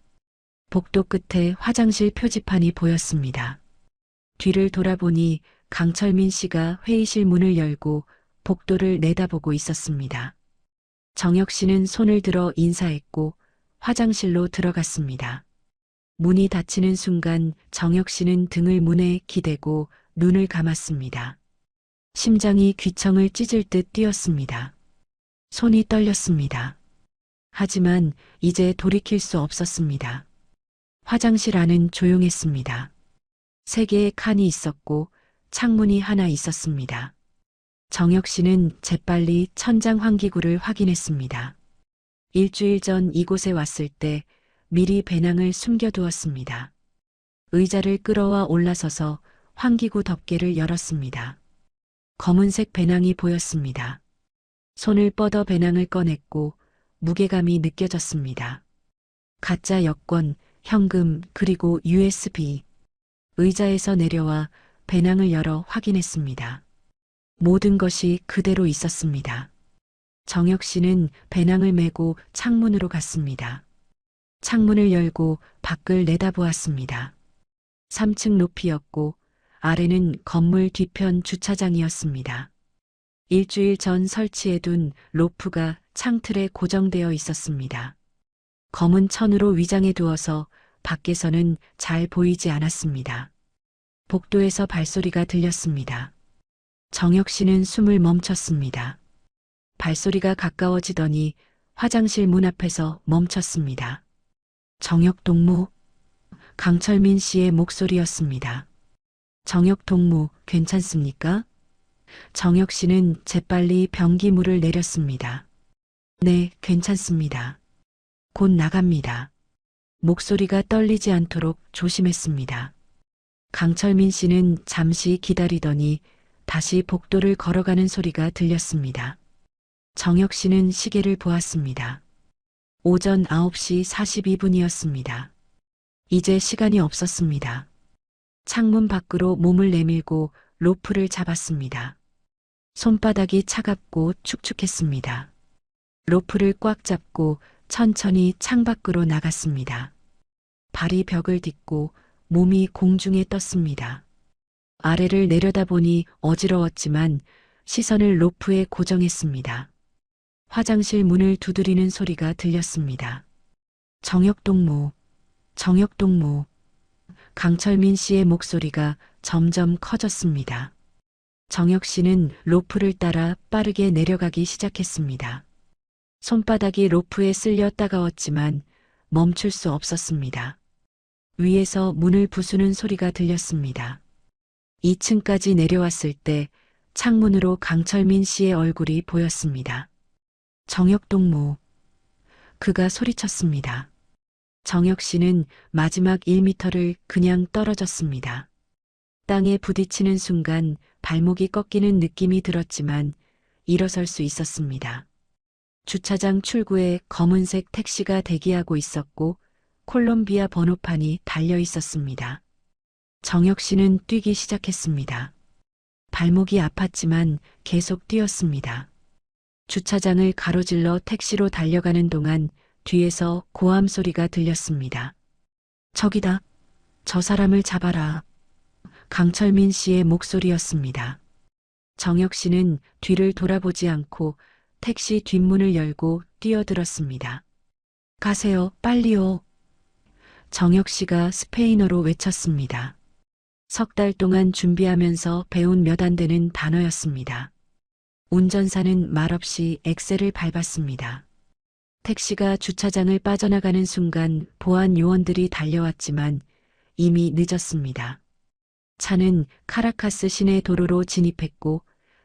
복도 끝에 화장실 표지판이 보였습니다. 뒤를 돌아보니 강철민 씨가 회의실 문을 열고 복도를 내다보고 있었습니다. 정역 씨는 손을 들어 인사했고 화장실로 들어갔습니다. 문이 닫히는 순간 정역 씨는 등을 문에 기대고 눈을 감았습니다. 심장이 귀청을 찢을 듯 뛰었습니다. 손이 떨렸습니다. 하지만 이제 돌이킬 수 없었습니다. 화장실 안은 조용했습니다. 3개의 칸이 있었고 창문이 하나 있었습니다. 정역 씨는 재빨리 천장 환기구를 확인했습니다. 일주일 전 이곳에 왔을 때 미리 배낭을 숨겨두었습니다. 의자를 끌어와 올라서서 환기구 덮개를 열었습니다. 검은색 배낭이 보였습니다. 손을 뻗어 배낭을 꺼냈고 무게감이 느껴졌습니다. 가짜 여권, 현금, 그리고 USB. 의자에서 내려와 배낭을 열어 확인했습니다. 모든 것이 그대로 있었습니다. 정역 씨는 배낭을 메고 창문으로 갔습니다. 창문을 열고 밖을 내다보았습니다. 3층 높이였고 아래는 건물 뒤편 주차장이었습니다. 일주일 전 설치해둔 로프가 창틀에 고정되어 있었습니다. 검은 천으로 위장해 두어서 밖에서는 잘 보이지 않았습니다. 복도에서 발소리가 들렸습니다. 정역 씨는 숨을 멈췄습니다. 발소리가 가까워지더니 화장실 문 앞에서 멈췄습니다. 정역 동무, 강철민 씨의 목소리였습니다. 정역 동무, 괜찮습니까? 정역 씨는 재빨리 변기물을 내렸습니다. 네, 괜찮습니다. 곧 나갑니다. 목소리가 떨리지 않도록 조심했습니다. 강철민 씨는 잠시 기다리더니 다시 복도를 걸어가는 소리가 들렸습니다. 정역 씨는 시계를 보았습니다. 오전 9시 42분이었습니다. 이제 시간이 없었습니다. 창문 밖으로 몸을 내밀고 로프를 잡았습니다. 손바닥이 차갑고 축축했습니다. 로프를 꽉 잡고 천천히 창밖으로 나갔습니다. 발이 벽을 딛고 몸이 공중에 떴습니다. 아래를 내려다보니 어지러웠지만 시선을 로프에 고정했습니다. 화장실 문을 두드리는 소리가 들렸습니다. 정역 동무, 정역 동무. 강철민 씨의 목소리가 점점 커졌습니다. 정역 씨는 로프를 따라 빠르게 내려가기 시작했습니다. 손바닥이 로프에 쓸려 따가웠지만 멈출 수 없었습니다. 위에서 문을 부수는 소리가 들렸습니다. 2층까지 내려왔을 때 창문으로 강철민 씨의 얼굴이 보였습니다. 정역 동무. 그가 소리쳤습니다. 정역 씨는 마지막 1미터를 그냥 떨어졌습니다. 땅에 부딪히는 순간 발목이 꺾이는 느낌이 들었지만 일어설 수 있었습니다. 주차장 출구에 검은색 택시가 대기하고 있었고 콜롬비아 번호판이 달려 있었습니다. 정역 씨는 뛰기 시작했습니다. 발목이 아팠지만 계속 뛰었습니다. 주차장을 가로질러 택시로 달려가는 동안 뒤에서 고함 소리가 들렸습니다. 저기다. 저 사람을 잡아라. 강철민 씨의 목소리였습니다. 정역 씨는 뒤를 돌아보지 않고 택시 뒷문을 열고 뛰어들었습니다. 가세요, 빨리요. 정혁 씨가 스페인어로 외쳤습니다. 석 달 동안 준비하면서 배운 몇 안 되는 단어였습니다. 운전사는 말없이 엑셀을 밟았습니다. 택시가 주차장을 빠져나가는 순간 보안 요원들이 달려왔지만 이미 늦었습니다. 차는 카라카스 시내 도로로 진입했고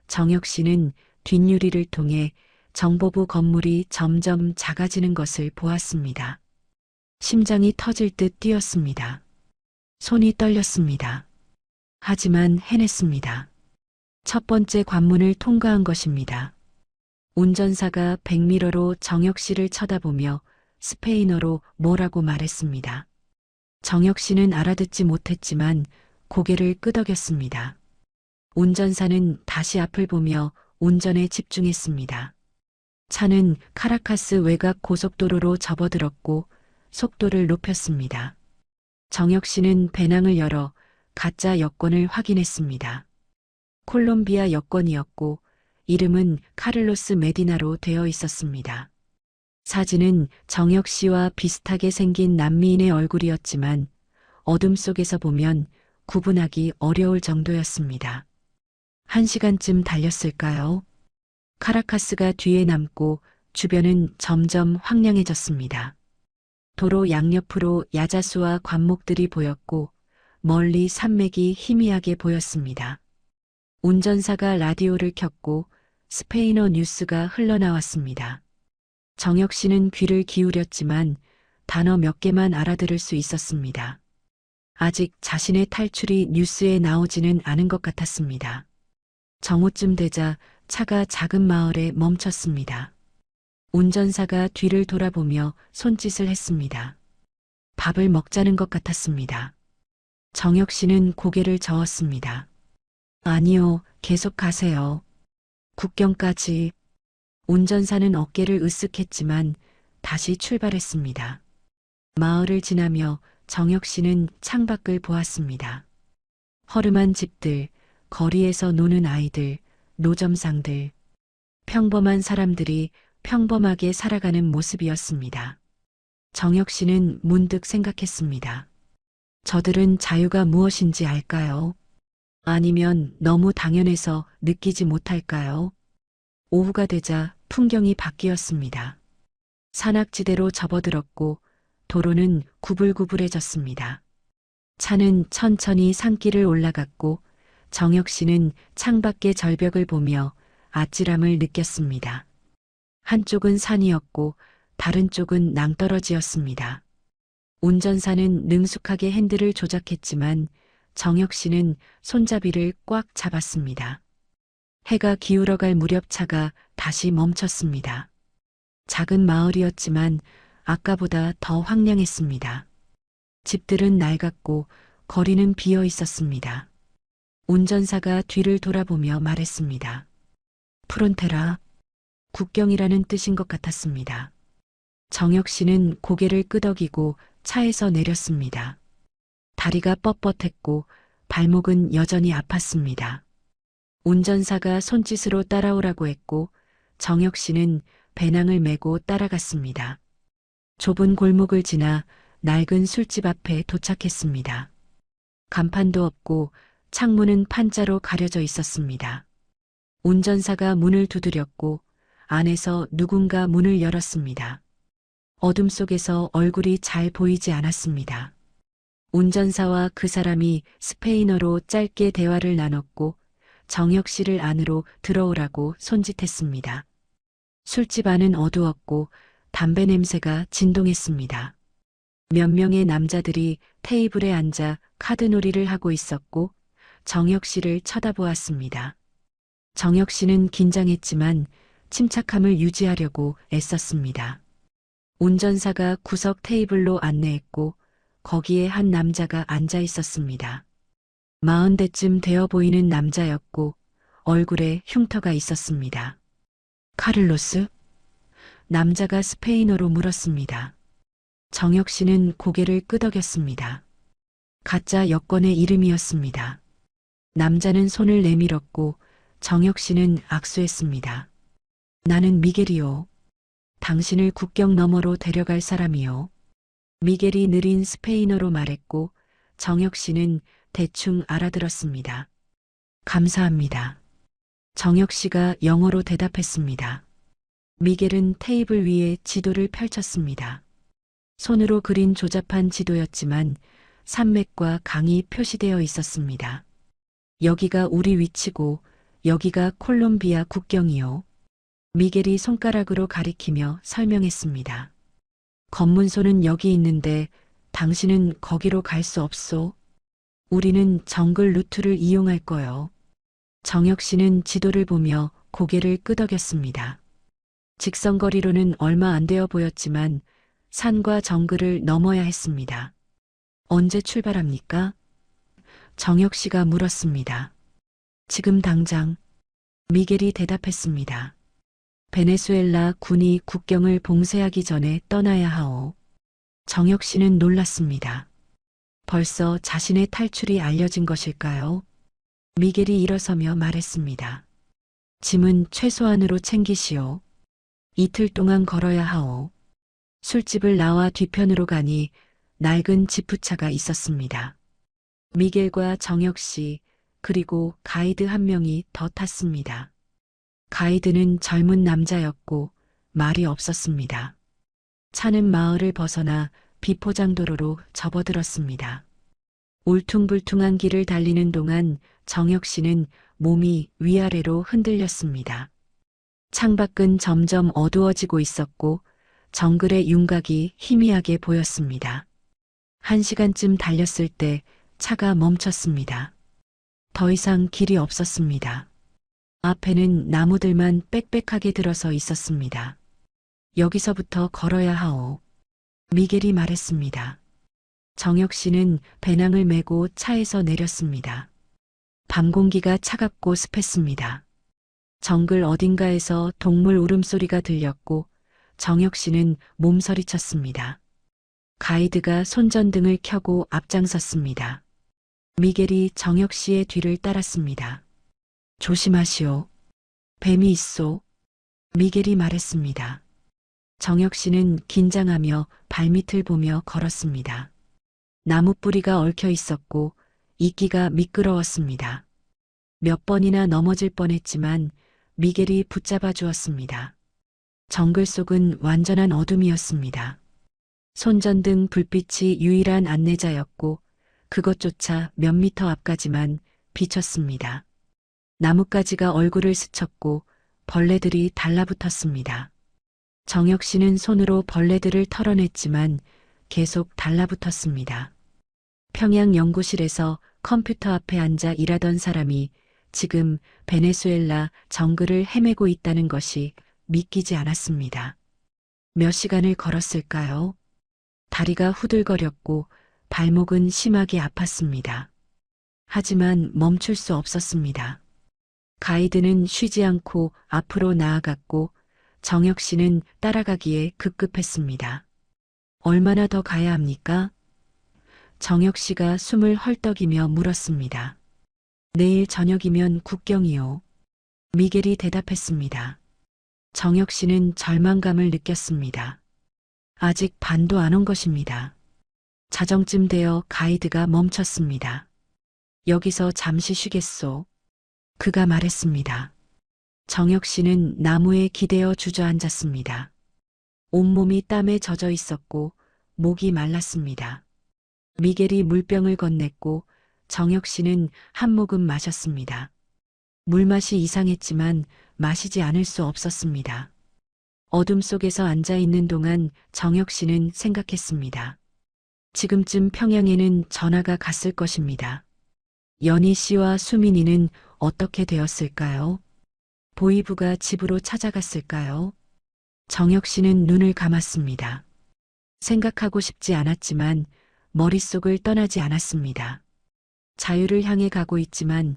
정혁 씨는 뒷유리를 통해 정보부 건물이 점점 작아지는 것을 보았습니다. 심장이 터질 듯 뛰었습니다. 손이 떨렸습니다. 하지만 해냈습니다. 첫 번째 관문을 통과한 것입니다. 운전사가 백미러로 정혁 씨를 쳐다보며 스페인어로 뭐라고 말했습니다. 정혁 씨는 알아듣지 못했지만 고개를 끄덕였습니다. 운전사는 다시 앞을 보며 운전에 집중했습니다. 차는 카라카스 외곽 고속도로로 접어들었고 속도를 높였습니다. 정혁 씨는 배낭을 열어 가짜 여권을 확인했습니다. 콜롬비아 여권이었고 이름은 카를로스 메디나로 되어 있었습니다. 사진은 정혁 씨와 비슷하게 생긴 남미인의 얼굴이었지만 어둠 속에서 보면 구분하기 어려울 정도였습니다. 1시간쯤 달렸을까요? 카라카스가 뒤에 남고 주변은 점점 황량해졌습니다. 도로 양옆으로 야자수와 관목들이 보였고 멀리 산맥이 희미하게 보였습니다. 운전사가 라디오를 켰고 스페인어 뉴스가 흘러나왔습니다. 정혁 씨는 귀를 기울였지만 단어 몇 개만 알아들을 수 있었습니다. 아직 자신의 탈출이 뉴스에 나오지는 않은 것 같았습니다. 정오쯤 되자 차가 작은 마을에 멈췄습니다. 운전사가 뒤를 돌아보며 손짓을 했습니다. 밥을 먹자는 것 같았습니다. 정혁 씨는 고개를 저었습니다. 아니요, 계속 가세요. 국경까지. 운전사는 어깨를 으쓱했지만 다시 출발했습니다. 마을을 지나며 정혁 씨는 창밖을 보았습니다. 허름한 집들, 거리에서 노는 아이들, 노점상들, 평범한 사람들이 평범하게 살아가는 모습이었습니다. 정혁 씨는 문득 생각했습니다. 저들은 자유가 무엇인지 알까요? 아니면 너무 당연해서 느끼지 못할까요? 오후가 되자 풍경이 바뀌었습니다. 산악지대로 접어들었고 도로는 구불구불해졌습니다. 차는 천천히 산길을 올라갔고 정혁 씨는 창밖의 절벽을 보며 아찔함을 느꼈습니다. 한쪽은 산이었고 다른 쪽은 낭떠러지였습니다. 운전사는 능숙하게 핸들을 조작했지만 정혁 씨는 손잡이를 꽉 잡았습니다. 해가 기울어갈 무렵 차가 다시 멈췄습니다. 작은 마을이었지만 아까보다 더 황량했습니다. 집들은 낡았고 거리는 비어 있었습니다. 운전사가 뒤를 돌아보며 말했습니다. 프론테라, 국경이라는 뜻인 것 같았습니다. 정혁 씨는 고개를 끄덕이고 차에서 내렸습니다. 다리가 뻣뻣했고 발목은 여전히 아팠습니다. 운전사가 손짓으로 따라오라고 했고 정혁 씨는 배낭을 메고 따라갔습니다. 좁은 골목을 지나 낡은 술집 앞에 도착했습니다. 간판도 없고 창문은 판자로 가려져 있었습니다. 운전사가 문을 두드렸고 안에서 누군가 문을 열었습니다. 어둠 속에서 얼굴이 잘 보이지 않았습니다. 운전사와 그 사람이 스페인어로 짧게 대화를 나눴고 정혁 씨를 안으로 들어오라고 손짓했습니다. 술집 안은 어두웠고 담배 냄새가 진동했습니다. 몇 명의 남자들이 테이블에 앉아 카드놀이를 하고 있었고 정혁 씨를 쳐다보았습니다. 정혁 씨는 긴장했지만 침착함을 유지하려고 애썼습니다. 운전사가 구석 테이블로 안내했고 거기에 한 남자가 앉아 있었습니다. 40대쯤 되어 보이는 남자였고 얼굴에 흉터가 있었습니다. 카를로스? 남자가 스페인어로 물었습니다. 정혁 씨는 고개를 끄덕였습니다. 가짜 여권의 이름이었습니다. 남자는 손을 내밀었고 정혁 씨는 악수했습니다. 나는 미겔이요. 당신을 국경 너머로 데려갈 사람이요. 미겔이 느린 스페인어로 말했고 정혁 씨는 대충 알아들었습니다. 감사합니다. 정혁 씨가 영어로 대답했습니다. 미겔은 테이블 위에 지도를 펼쳤습니다. 손으로 그린 조잡한 지도였지만 산맥과 강이 표시되어 있었습니다. 여기가 우리 위치고 여기가 콜롬비아 국경이요. 미겔이 손가락으로 가리키며 설명했습니다. 검문소는 여기 있는데 당신은 거기로 갈 수 없소. 우리는 정글 루트를 이용할 거요. 정혁 씨는 지도를 보며 고개를 끄덕였습니다. 직선거리로는 얼마 안 되어 보였지만 산과 정글을 넘어야 했습니다. 언제 출발합니까? 정혁 씨가 물었습니다. 지금 당장. 미겔이 대답했습니다. 베네수엘라 군이 국경을 봉쇄하기 전에 떠나야 하오. 정혁 씨는 놀랐습니다. 벌써 자신의 탈출이 알려진 것일까요? 미겔이 일어서며 말했습니다. 짐은 최소한으로 챙기시오. 이틀 동안 걸어야 하오. 술집을 나와 뒤편으로 가니 낡은 지프차가 있었습니다. 미겔과 정혁 씨 그리고 가이드 한 명이 더 탔습니다. 가이드는 젊은 남자였고 말이 없었습니다. 차는 마을을 벗어나 비포장도로로 접어들었습니다. 울퉁불퉁한 길을 달리는 동안 정혁 씨는 몸이 위아래로 흔들렸습니다. 창밖은 점점 어두워지고 있었고 정글의 윤곽이 희미하게 보였습니다. 1시간쯤 달렸을 때 차가 멈췄습니다. 더 이상 길이 없었습니다. 앞에는 나무들만 빽빽하게 들어서 있었습니다. 여기서부터 걸어야 하오. 미겔이 말했습니다. 정혁 씨는 배낭을 메고 차에서 내렸습니다. 밤 공기가 차갑고 습했습니다. 정글 어딘가에서 동물 울음소리가 들렸고 정혁 씨는 몸서리쳤습니다. 가이드가 손전등을 켜고 앞장섰습니다. 미겔이 정혁 씨의 뒤를 따랐습니다. 조심하시오. 뱀이 있소. 미겔이 말했습니다. 정혁 씨는 긴장하며 발밑을 보며 걸었습니다. 나무 뿌리가 얽혀 있었고 이끼가 미끄러웠습니다. 몇 번이나 넘어질 뻔했지만 미겔이 붙잡아 주었습니다. 정글 속은 완전한 어둠이었습니다. 손전등 불빛이 유일한 안내자였고 그것조차 몇 미터 앞까지만 비쳤습니다. 나뭇가지가 얼굴을 스쳤고 벌레들이 달라붙었습니다. 정혁 씨는 손으로 벌레들을 털어냈지만 계속 달라붙었습니다. 평양 연구실에서 컴퓨터 앞에 앉아 일하던 사람이 지금 베네수엘라 정글을 헤매고 있다는 것이 믿기지 않았습니다. 몇 시간을 걸었을까요? 다리가 후들거렸고 발목은 심하게 아팠습니다. 하지만 멈출 수 없었습니다. 가이드는 쉬지 않고 앞으로 나아갔고 정혁 씨는 따라가기에 급급했습니다. 얼마나 더 가야 합니까? 정혁 씨가 숨을 헐떡이며 물었습니다. 내일 저녁이면 국경이요. 미겔이 대답했습니다. 정혁 씨는 절망감을 느꼈습니다. 아직 반도 안 온 것입니다. 자정쯤 되어 가이드가 멈췄습니다. 여기서 잠시 쉬겠소. 그가 말했습니다. 정혁 씨는 나무에 기대어 주저앉았습니다. 온몸이 땀에 젖어 있었고 목이 말랐습니다. 미겔이 물병을 건넸고 정혁 씨는 한 모금 마셨습니다. 물맛이 이상했지만 마시지 않을 수 없었습니다. 어둠 속에서 앉아 있는 동안 정혁 씨는 생각했습니다. 지금쯤 평양에는 전화가 갔을 것입니다. 연희 씨와 수민이는 어떻게 되었을까요? 보이부가 집으로 찾아갔을까요? 정혁 씨는 눈을 감았습니다. 생각하고 싶지 않았지만 머릿속을 떠나지 않았습니다. 자유를 향해 가고 있지만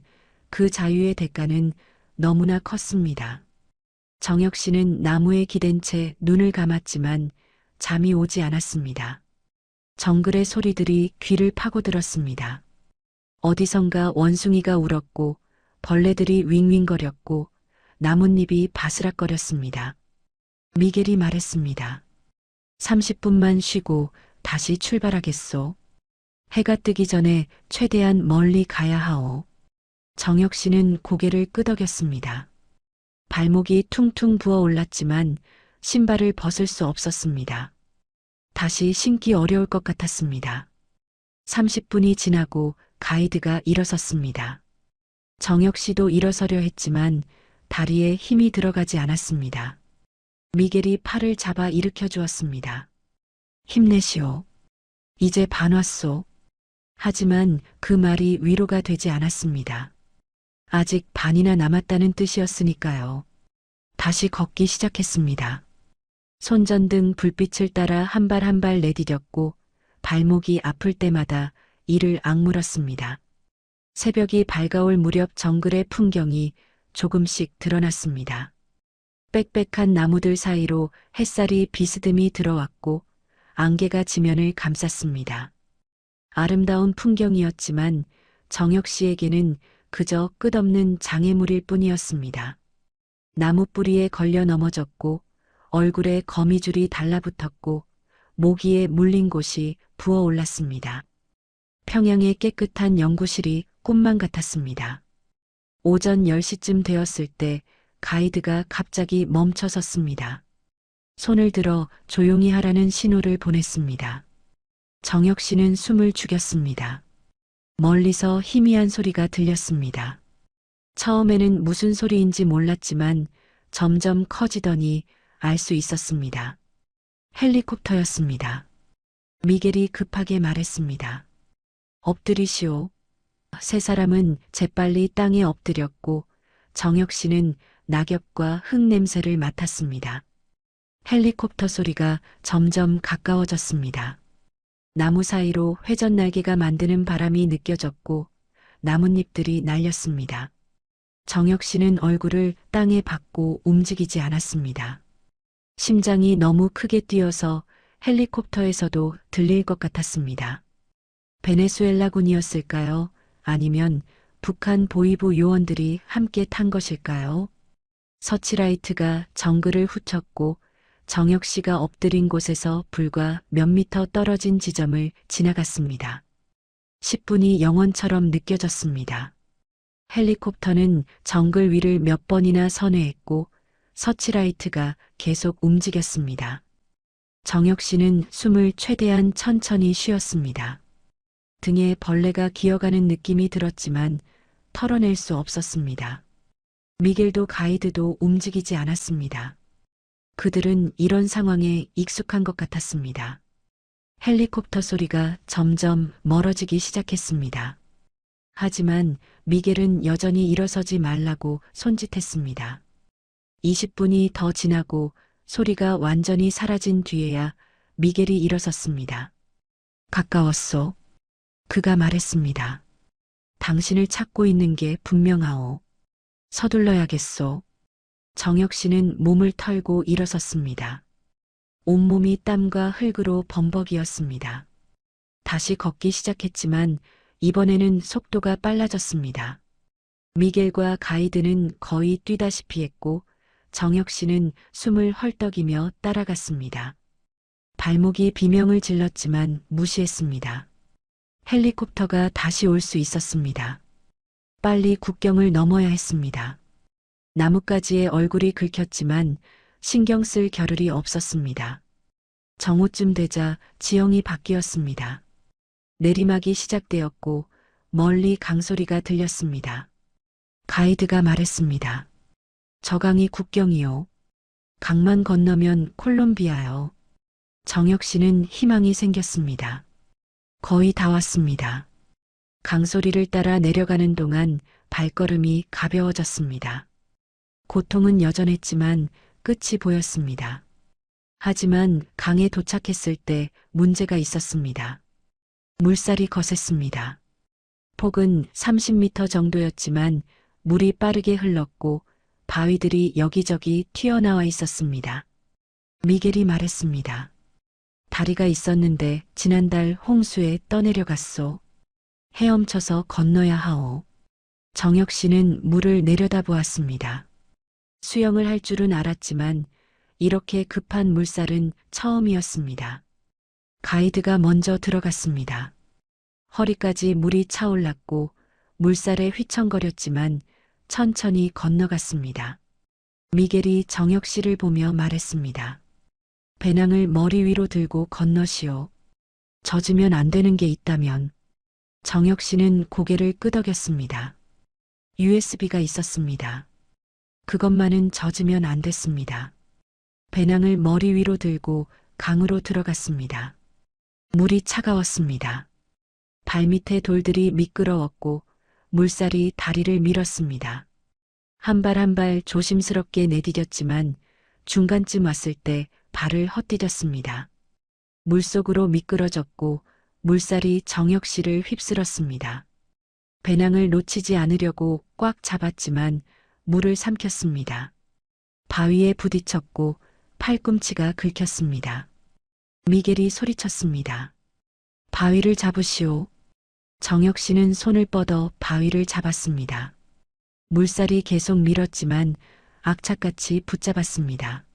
그 자유의 대가는 너무나 컸습니다. 정혁 씨는 나무에 기댄 채 눈을 감았지만 잠이 오지 않았습니다. 정글의 소리들이 귀를 파고들었습니다. 어디선가 원숭이가 울었고 벌레들이 윙윙거렸고 나뭇잎이 바스락거렸습니다. 미겔이 말했습니다. 30분만 쉬고 다시 출발하겠소. 해가 뜨기 전에 최대한 멀리 가야 하오. 정혁 씨는 고개를 끄덕였습니다. 발목이 퉁퉁 부어 올랐지만 신발을 벗을 수 없었습니다. 다시 신기 어려울 것 같았습니다. 30분이 지나고 가이드가 일어섰습니다. 정혁 씨도 일어서려 했지만 다리에 힘이 들어가지 않았습니다. 미겔이 팔을 잡아 일으켜 주었습니다. 힘내시오. 이제 반 왔소. 하지만 그 말이 위로가 되지 않았습니다. 아직 반이나 남았다는 뜻이었으니까요. 다시 걷기 시작했습니다. 손전등 불빛을 따라 한 발 한 발 내디뎠고 발목이 아플 때마다 이를 악물었습니다. 새벽이 밝아올 무렵 정글의 풍경이 조금씩 드러났습니다. 빽빽한 나무들 사이로 햇살이 비스듬히 들어왔고 안개가 지면을 감쌌습니다. 아름다운 풍경이었지만 정혁 씨에게는 그저 끝없는 장애물일 뿐이었습니다. 나무 뿌리에 걸려 넘어졌고 얼굴에 거미줄이 달라붙었고 모기에 물린 곳이 부어올랐습니다. 평양의 깨끗한 연구실이 꿈만 같았습니다. 오전 10시쯤 되었을 때 가이드가 갑자기 멈춰섰습니다. 손을 들어 조용히 하라는 신호를 보냈습니다. 정혁 씨는 숨을 죽였습니다. 멀리서 희미한 소리가 들렸습니다. 처음에는 무슨 소리인지 몰랐지만 점점 커지더니 알 수 있었습니다. 헬리콥터였습니다. 미겔이 급하게 말했습니다. 엎드리시오. 세 사람은 재빨리 땅에 엎드렸고 정혁 씨는 낙엽과 흙 냄새를 맡았습니다. 헬리콥터 소리가 점점 가까워졌습니다. 나무 사이로 회전 날개가 만드는 바람이 느껴졌고 나뭇잎들이 날렸습니다. 정혁 씨는 얼굴을 땅에 박고 움직이지 않았습니다. 심장이 너무 크게 뛰어서 헬리콥터에서도 들릴 것 같았습니다. 베네수엘라군이었을까요? 아니면 북한 보위부 요원들이 함께 탄 것일까요? 서치라이트가 정글을 훑었고 정혁 씨가 엎드린 곳에서 불과 몇 미터 떨어진 지점을 지나갔습니다. 10분이 영원처럼 느껴졌습니다. 헬리콥터는 정글 위를 몇 번이나 선회했고 서치라이트가 계속 움직였습니다. 정혁 씨는 숨을 최대한 천천히 쉬었습니다. 등에 벌레가 기어가는 느낌이 들었지만 털어낼 수 없었습니다. 미겔도 가이드도 움직이지 않았습니다. 그들은 이런 상황에 익숙한 것 같았습니다. 헬리콥터 소리가 점점 멀어지기 시작했습니다. 하지만 미겔은 여전히 일어서지 말라고 손짓했습니다. 20분이 더 지나고 소리가 완전히 사라진 뒤에야 미겔이 일어섰습니다. 가까웠소. 그가 말했습니다. 당신을 찾고 있는 게 분명하오. 서둘러야겠소. 정혁 씨는 몸을 털고 일어섰습니다. 온몸이 땀과 흙으로 범벅이었습니다. 다시 걷기 시작했지만 이번에는 속도가 빨라졌습니다. 미겔과 가이드는 거의 뛰다시피 했고 정혁 씨는 숨을 헐떡이며 따라갔습니다. 발목이 비명을 질렀지만 무시했습니다. 헬리콥터가 다시 올 수 있었습니다. 빨리 국경을 넘어야 했습니다. 나뭇가지에 얼굴이 긁혔지만 신경 쓸 겨를이 없었습니다. 정오쯤 되자 지형이 바뀌었습니다. 내리막이 시작되었고 멀리 강소리가 들렸습니다. 가이드가 말했습니다. 저강이 국경이요. 강만 건너면 콜롬비아요. 정혁 씨는 희망이 생겼습니다. 거의 다 왔습니다. 강소리를 따라 내려가는 동안 발걸음이 가벼워졌습니다. 고통은 여전했지만 끝이 보였습니다. 하지만 강에 도착했을 때 문제가 있었습니다. 물살이 거셌습니다. 폭은 30m 정도였지만 물이 빠르게 흘렀고 바위들이 여기저기 튀어나와 있었습니다. 미겔이 말했습니다. 다리가 있었는데 지난달 홍수에 떠내려갔소. 헤엄쳐서 건너야 하오. 정혁 씨는 물을 내려다보았습니다. 수영을 할 줄은 알았지만 이렇게 급한 물살은 처음이었습니다. 가이드가 먼저 들어갔습니다. 허리까지 물이 차올랐고 물살에 휘청거렸지만 천천히 건너갔습니다. 미겔이 정혁 씨를 보며 말했습니다. 배낭을 머리 위로 들고 건너시오. 젖으면 안 되는 게 있다면. 정혁 씨는 고개를 끄덕였습니다. USB가 있었습니다. 그것만은 젖으면 안 됐습니다. 배낭을 머리 위로 들고 강으로 들어갔습니다. 물이 차가웠습니다. 발밑에 돌들이 미끄러웠고 물살이 다리를 밀었습니다. 한 발 한 발 조심스럽게 내디뎠지만 중간쯤 왔을 때 발을 헛디뎠습니다. 물속으로 미끄러졌고 물살이 정혁 씨를 휩쓸었습니다. 배낭을 놓치지 않으려고 꽉 잡았지만 물을 삼켰습니다. 바위에 부딪혔고 팔꿈치가 긁혔습니다. 미겔이 소리쳤습니다. 바위를 잡으시오. 정혁 씨는 손을 뻗어 바위를 잡았습니다. 물살이 계속 밀었지만 악착같이 붙잡았습니다.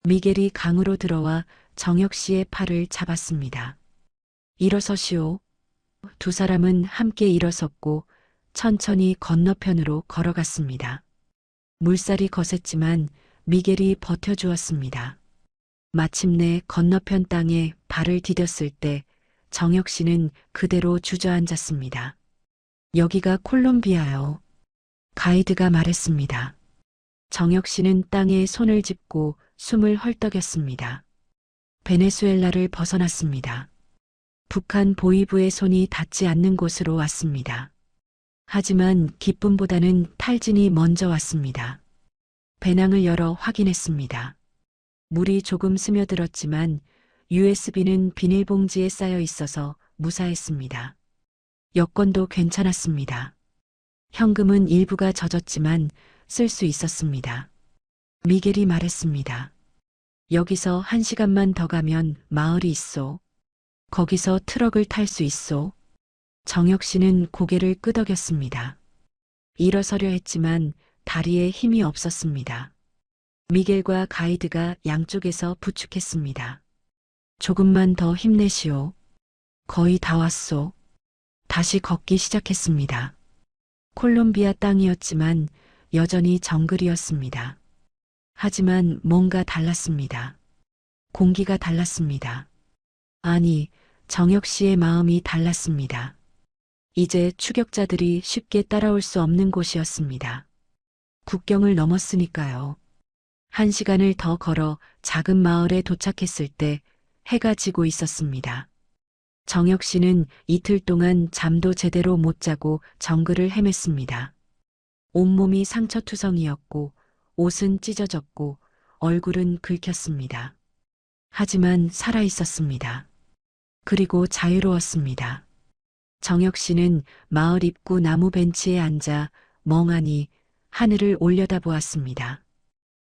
미겔이 강으로 들어와 정혁 씨의 팔을 잡았습니다. 일어서시오. 두 사람은 함께 일어섰고 천천히 건너편으로 걸어갔습니다. 물살이 거셌지만 미겔이 버텨주었습니다. 마침내 건너편 땅에 발을 디뎠을 때 정혁 씨는 그대로 주저앉았습니다. 여기가 콜롬비아요. 가이드가 말했습니다. 정혁 씨는 땅에 손을 짚고 숨을 헐떡였습니다. 베네수엘라를 벗어났습니다. 북한 보위부의 손이 닿지 않는 곳으로 왔습니다. 하지만 기쁨보다는 탈진이 먼저 왔습니다. 배낭을 열어 확인했습니다. 물이 조금 스며들었지만 USB는 비닐봉지에 쌓여 있어서 무사했습니다. 여권도 괜찮았습니다. 현금은 일부가 젖었지만 쓸 수 있었습니다. 미겔이 말했습니다. 여기서 1시간만 더 가면 마을이 있소. 거기서 트럭을 탈 수 있소. 정혁 씨는 고개를 끄덕였습니다. 일어서려 했지만 다리에 힘이 없었습니다. 미겔과 가이드가 양쪽에서 부축했습니다. 조금만 더 힘내시오. 거의 다 왔소. 다시 걷기 시작했습니다. 콜롬비아 땅이었지만 여전히 정글이었습니다. 하지만 뭔가 달랐습니다. 공기가 달랐습니다. 아니, 정혁 씨의 마음이 달랐습니다. 이제 추격자들이 쉽게 따라올 수 없는 곳이었습니다. 국경을 넘었으니까요. 1시간을 더 걸어 작은 마을에 도착했을 때 해가 지고 있었습니다. 정혁 씨는 이틀 동안 잠도 제대로 못 자고 정글을 헤맸습니다. 온몸이 상처투성이었고 옷은 찢어졌고 얼굴은 긁혔습니다. 하지만 살아 있었습니다. 그리고 자유로웠습니다. 정혁 씨는 마을 입구 나무 벤치에 앉아 멍하니 하늘을 올려다보았습니다.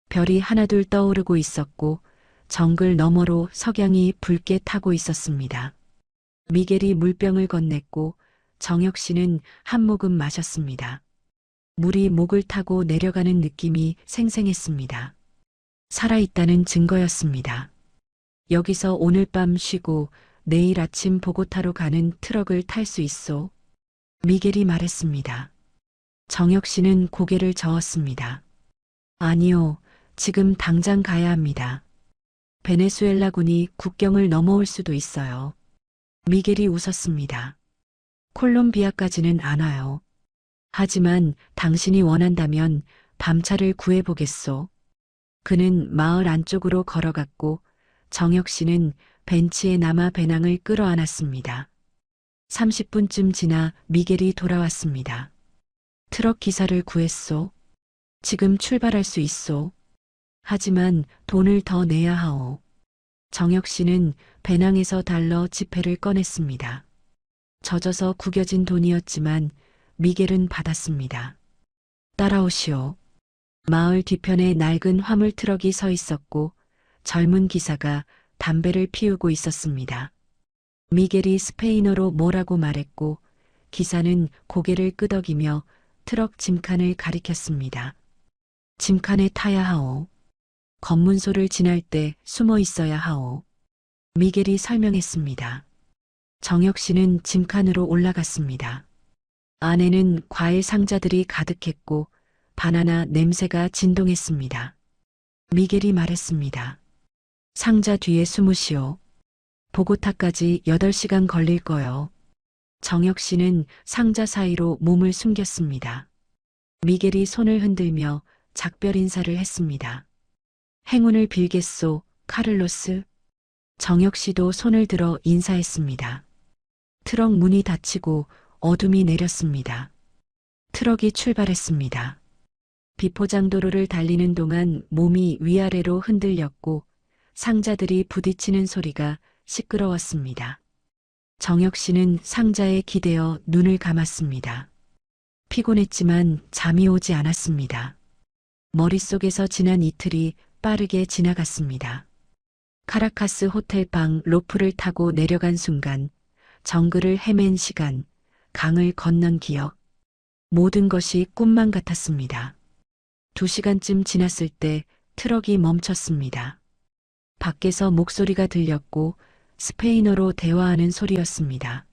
별이 하나둘 떠오르고 있었고 정글 너머로 석양이 붉게 타고 있었습니다. 미겔이 물병을 건넸고 정혁 씨는 한 모금 마셨습니다. 물이 목을 타고 내려가는 느낌이 생생했습니다. 살아있다는 증거였습니다. 여기서 오늘 밤 쉬고 내일 아침 보고타로 가는 트럭을 탈 수 있소. 미겔이 말했습니다. 정혁 씨는 고개를 저었습니다. 아니요, 지금 당장 가야 합니다. 베네수엘라군이 국경을 넘어올 수도 있어요. 미겔이 웃었습니다. 콜롬비아까지는 안 와요. 하지만 당신이 원한다면 밤차를 구해보겠소. 그는 마을 안쪽으로 걸어갔고 정혁 씨는 벤치에 남아 배낭을 끌어안았습니다. 30분쯤 지나 미겔이 돌아왔습니다. 트럭 기사를 구했소. 지금 출발할 수 있소. 하지만 돈을 더 내야 하오. 정혁 씨는 배낭에서 달러 지폐를 꺼냈습니다. 젖어서 구겨진 돈이었지만 미겔은 받았습니다. 따라오시오. 마을 뒤편에 낡은 화물 트럭이 서 있었고 젊은 기사가 담배를 피우고 있었습니다. 미겔이 스페인어로 뭐라고 말했고 기사는 고개를 끄덕이며 트럭 짐칸을 가리켰습니다. 짐칸에 타야 하오. 검문소를 지날 때 숨어 있어야 하오. 미겔이 설명했습니다. 정혁 씨는 짐칸으로 올라갔습니다. 안에는 과일 상자들이 가득했고 바나나 냄새가 진동했습니다. 미겔이 말했습니다. 상자 뒤에 숨으시오. 보고타까지 8시간 걸릴 거요. 정혁 씨는 상자 사이로 몸을 숨겼습니다. 미겔이 손을 흔들며 작별 인사를 했습니다. 행운을 빌겠소, 카를로스. 정혁 씨도 손을 들어 인사했습니다. 트럭 문이 닫히고 어둠이 내렸습니다. 트럭이 출발했습니다. 비포장도로를 달리는 동안 몸이 위아래로 흔들렸고 상자들이 부딪히는 소리가 시끄러웠습니다. 정혁 씨는 상자에 기대어 눈을 감았습니다. 피곤했지만 잠이 오지 않았습니다. 머릿속에서 지난 이틀이 빠르게 지나갔습니다. 카라카스 호텔 방 로프를 타고 내려간 순간, 정글을 헤맨 시간, 강을 건넌 기억, 모든 것이 꿈만 같았습니다. 2시간쯤 지났을 때 트럭이 멈췄습니다. 밖에서 목소리가 들렸고 스페인어로 대화하는 소리였습니다.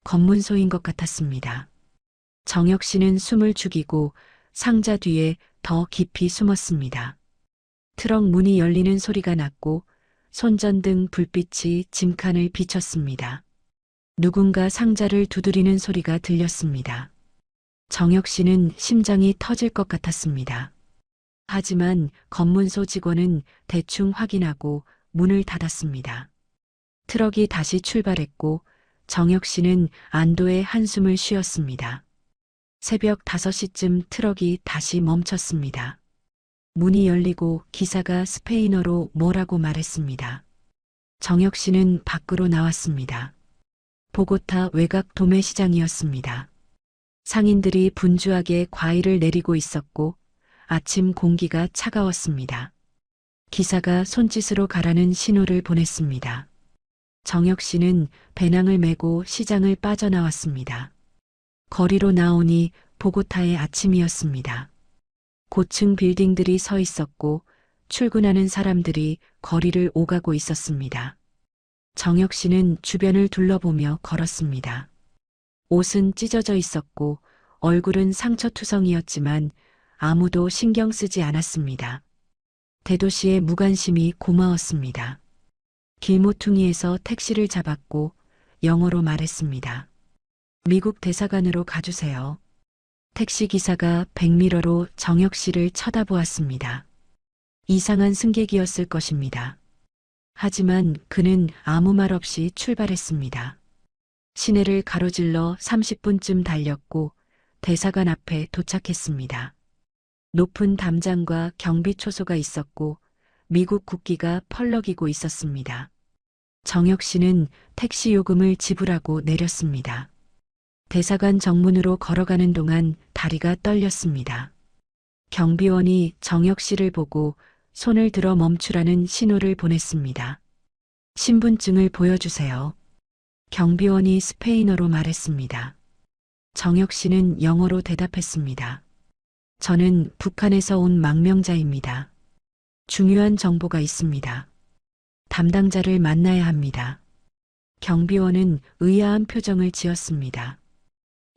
검문소인 것 같았습니다. 정혁 씨는 숨을 죽이고 상자 뒤에 더 깊이 숨었습니다. 트럭 문이 열리는 소리가 났고 손전등 불빛이 짐칸을 비췄습니다. 누군가 상자를 두드리는 소리가 들렸습니다. 정혁 씨는 심장이 터질 것 같았습니다. 하지만 검문소 직원은 대충 확인하고 문을 닫았습니다. 트럭이 다시 출발했고 정혁 씨는 안도의 한숨을 쉬었습니다. 새벽 5시쯤 트럭이 다시 멈췄습니다. 문이 열리고 기사가 스페인어로 뭐라고 말했습니다. 정혁 씨는 밖으로 나왔습니다. 보고타 외곽 도매시장이었습니다. 상인들이 분주하게 과일을 내리고 있었고 아침 공기가 차가웠습니다. 기사가 손짓으로 가라는 신호를 보냈습니다. 정혁 씨는 배낭을 메고 시장을 빠져나왔습니다. 거리로 나오니 보고타의 아침이었습니다. 고층 빌딩들이 서 있었고 출근하는 사람들이 거리를 오가고 있었습니다. 정혁 씨는 주변을 둘러보며 걸었습니다. 옷은 찢어져 있었고 얼굴은 상처투성이었지만 아무도 신경 쓰지 않았습니다. 대도시의 무관심이 고마웠습니다. 길모퉁이에서 택시를 잡았고 영어로 말했습니다. 미국 대사관으로 가주세요. 택시기사가 백미러로 정혁 씨를 쳐다보았습니다. 이상한 승객이었을 것입니다. 하지만 그는 아무 말 없이 출발했습니다. 시내를 가로질러 30분쯤 달렸고 대사관 앞에 도착했습니다. 높은 담장과 경비 초소가 있었고 미국 국기가 펄럭이고 있었습니다. 정혁 씨는 택시 요금을 지불하고 내렸습니다. 대사관 정문으로 걸어가는 동안 다리가 떨렸습니다. 경비원이 정혁 씨를 보고 손을 들어 멈추라는 신호를 보냈습니다. 신분증을 보여주세요. 경비원이 스페인어로 말했습니다. 정혁 씨는 영어로 대답했습니다. 저는 북한에서 온 망명자입니다. 중요한 정보가 있습니다. 담당자를 만나야 합니다. 경비원은 의아한 표정을 지었습니다.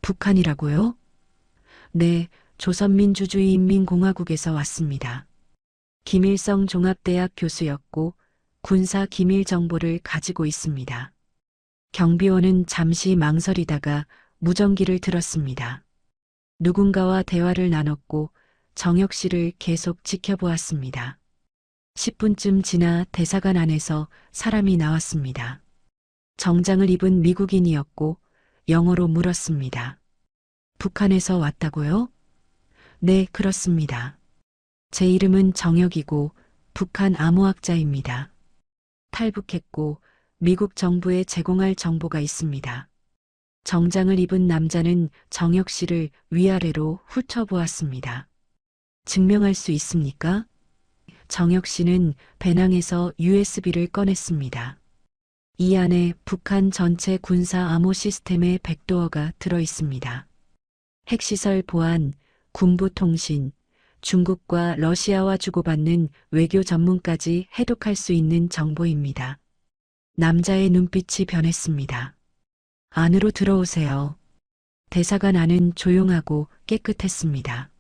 북한이라고요? 네, 조선민주주의인민공화국에서 왔습니다. 김일성 종합대학 교수였고 군사 기밀 정보를 가지고 있습니다. 경비원은 잠시 망설이다가 무전기를 들었습니다. 누군가와 대화를 나눴고 정혁 씨를 계속 지켜보았습니다. 10분쯤 지나 대사관 안에서 사람이 나왔습니다. 정장을 입은 미국인이었고 영어로 물었습니다. 북한에서 왔다고요? 네, 그렇습니다. 제 이름은 정혁이고 북한 암호학자입니다. 탈북했고 미국 정부에 제공할 정보가 있습니다. 정장을 입은 남자는 정혁 씨를 위아래로 훑어보았습니다. 증명할 수 있습니까? 정혁 씨는 배낭에서 USB를 꺼냈습니다. 이 안에 북한 전체 군사 암호 시스템의 백도어가 들어 있습니다. 핵시설 보안, 군부 통신, 중국과 러시아와 주고받는 외교 전문까지 해독할 수 있는 정보입니다. 남자의 눈빛이 변했습니다. 안으로 들어오세요. 대사관 안은 조용하고 깨끗했습니다.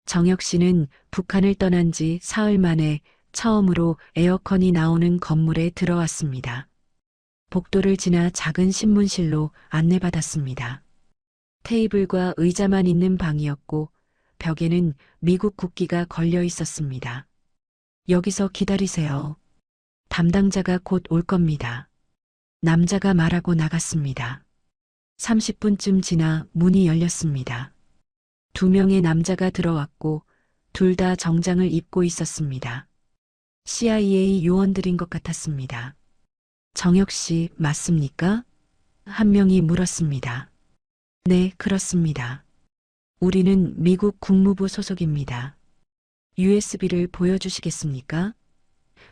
정혁 씨는 북한을 떠난 지 사흘 만에 처음으로 에어컨이 나오는 건물에 들어왔습니다. 복도를 지나 작은 신문실로 안내받았습니다. 테이블과 의자만 있는 방이었고 벽에는 미국 국기가 걸려 있었습니다. 여기서 기다리세요. 담당자가 곧 올 겁니다. 남자가 말하고 나갔습니다. 30분쯤 지나 문이 열렸습니다. 2명의 남자가 들어왔고 둘 다 정장을 입고 있었습니다. CIA 요원들인 것 같았습니다. 정혁 씨 맞습니까? 한 명이 물었습니다. 네, 그렇습니다. 우리는 미국 국무부 소속입니다. USB를 보여주시겠습니까?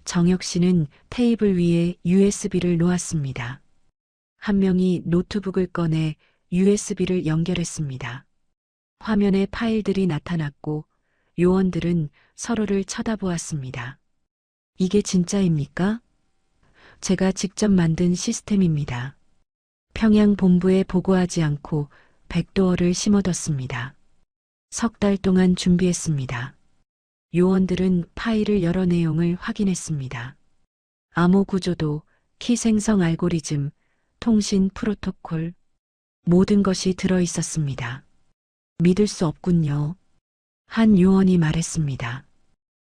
정혁 씨는 테이블 위에 USB를 놓았습니다. 한 명이 노트북을 꺼내 USB를 연결했습니다. 화면에 파일들이 나타났고 요원들은 서로를 쳐다보았습니다. 이게 진짜입니까? 제가 직접 만든 시스템입니다. 평양 본부에 보고하지 않고 백도어를 심어뒀습니다. 3달 동안 준비했습니다. 요원들은 파일을 여러 내용을 확인했습니다. 암호 구조도, 키 생성 알고리즘, 통신 프로토콜, 모든 것이 들어 있었습니다. 믿을 수 없군요. 한 요원이 말했습니다.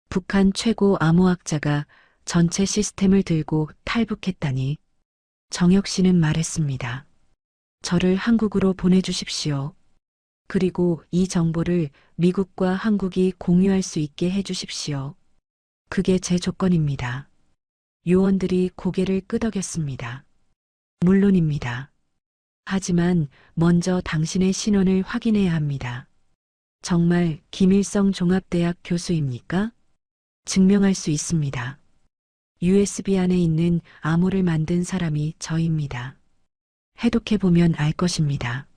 북한 최고 암호학자가 전체 시스템을 들고 탈북했다니. 정혁 씨는 말했습니다. 저를 한국으로 보내주십시오. 그리고 이 정보를 미국과 한국이 공유할 수 있게 해주십시오. 그게 제 조건입니다. 요원들이 고개를 끄덕였습니다. 물론입니다. 하지만 먼저 당신의 신원을 확인해야 합니다. 정말 김일성 종합대학 교수입니까? 증명할 수 있습니다. USB 안에 있는 암호를 만든 사람이 저입니다. 해독해보면 알 것입니다.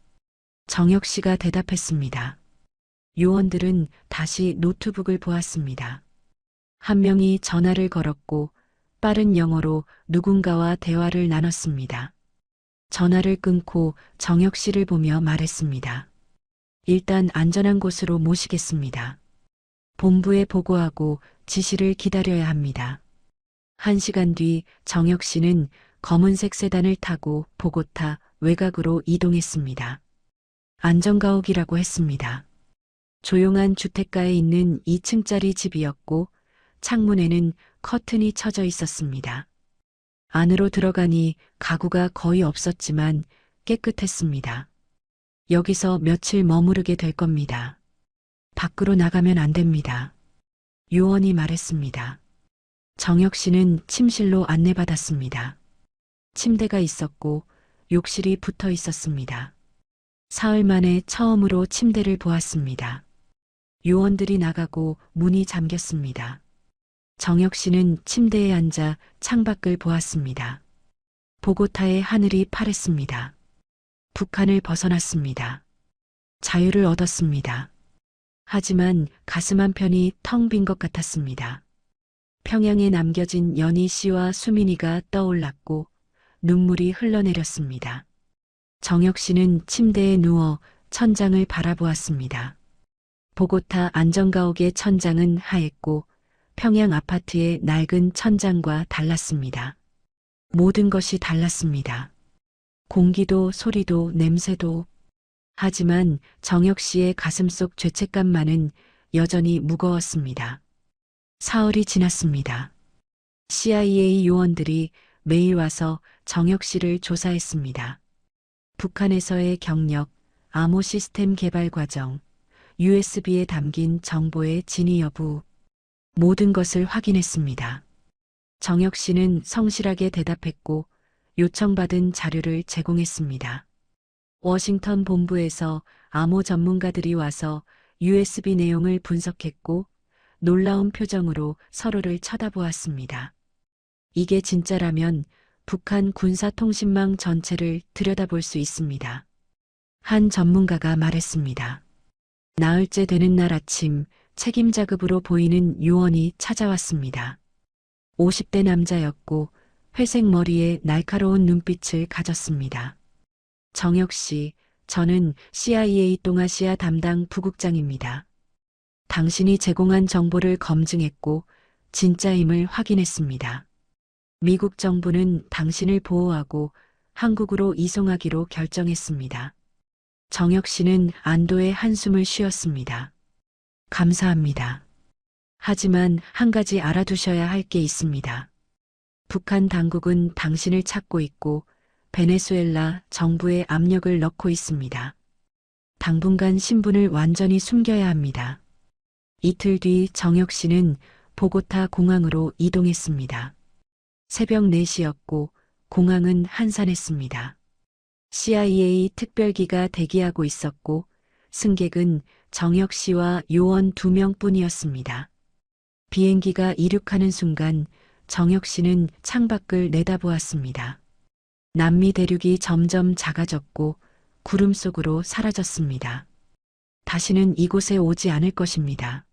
정혁 씨가 대답했습니다. 요원들은 다시 노트북을 보았습니다. 한 명이 전화를 걸었고 빠른 영어로 누군가와 대화를 나눴습니다. 전화를 끊고 정혁 씨를 보며 말했습니다. 일단 안전한 곳으로 모시겠습니다. 본부에 보고하고 지시를 기다려야 합니다. 1시간 뒤 정혁 씨는 검은색 세단을 타고 보고타 외곽으로 이동했습니다. 안전가옥이라고 했습니다. 조용한 주택가에 있는 2층짜리 집이었고 창문에는 커튼이 쳐져 있었습니다. 안으로 들어가니 가구가 거의 없었지만 깨끗했습니다. 여기서 며칠 머무르게 될 겁니다. 밖으로 나가면 안 됩니다. 요원이 말했습니다. 정혁 씨는 침실로 안내받았습니다. 침대가 있었고 욕실이 붙어 있었습니다. 사흘 만에 처음으로 침대를 보았습니다. 요원들이 나가고 문이 잠겼습니다. 정혁 씨는 침대에 앉아 창밖을 보았습니다. 보고타의 하늘이 파랬습니다. 북한을 벗어났습니다. 자유를 얻었습니다. 하지만 가슴 한편이 텅 빈 것 같았습니다. 평양에 남겨진 연희 씨와 수민이가 떠올랐고 눈물이 흘러내렸습니다. 정혁 씨는 침대에 누워 천장을 바라보았습니다. 보고타 안전가옥의 천장은 하얗고 평양 아파트의 낡은 천장과 달랐습니다. 모든 것이 달랐습니다. 공기도 소리도 냄새도. 하지만 정혁 씨의 가슴속 죄책감만은 여전히 무거웠습니다. 사흘이 지났습니다. CIA 요원들이 매일 와서 정혁 씨를 조사했습니다. 북한에서의 경력, 암호 시스템 개발 과정, USB에 담긴 정보의 진위 여부, 모든 것을 확인했습니다. 정혁 씨는 성실하게 대답했고 요청받은 자료를 제공했습니다. 워싱턴 본부에서 암호 전문가들이 와서 USB 내용을 분석했고 놀라운 표정으로 서로를 쳐다보았습니다. 이게 진짜라면 북한 군사통신망 전체를 들여다볼 수 있습니다. 한 전문가가 말했습니다. 나흘째 되는 날 아침 책임자급으로 보이는 요원이 찾아왔습니다. 50대 남자였고 회색 머리에 날카로운 눈빛을 가졌습니다. 정혁 씨, 저는 CIA 동아시아 담당 부국장입니다. 당신이 제공한 정보를 검증했고 진짜임을 확인했습니다. 미국 정부는 당신을 보호하고 한국으로 이송하기로 결정했습니다. 정혁 씨는 안도의 한숨을 쉬었습니다. 감사합니다. 하지만 한 가지 알아두셔야 할 게 있습니다. 북한 당국은 당신을 찾고 있고 베네수엘라 정부에 압력을 넣고 있습니다. 당분간 신분을 완전히 숨겨야 합니다. 이틀 뒤 정혁 씨는 보고타 공항으로 이동했습니다. 새벽 4시였고 공항은 한산했습니다. CIA 특별기가 대기하고 있었고 승객은 정혁 씨와 요원 2명뿐이었습니다. 비행기가 이륙하는 순간 정혁 씨는 창밖을 내다보았습니다. 남미 대륙이 점점 작아졌고 구름 속으로 사라졌습니다. 다시는 이곳에 오지 않을 것입니다.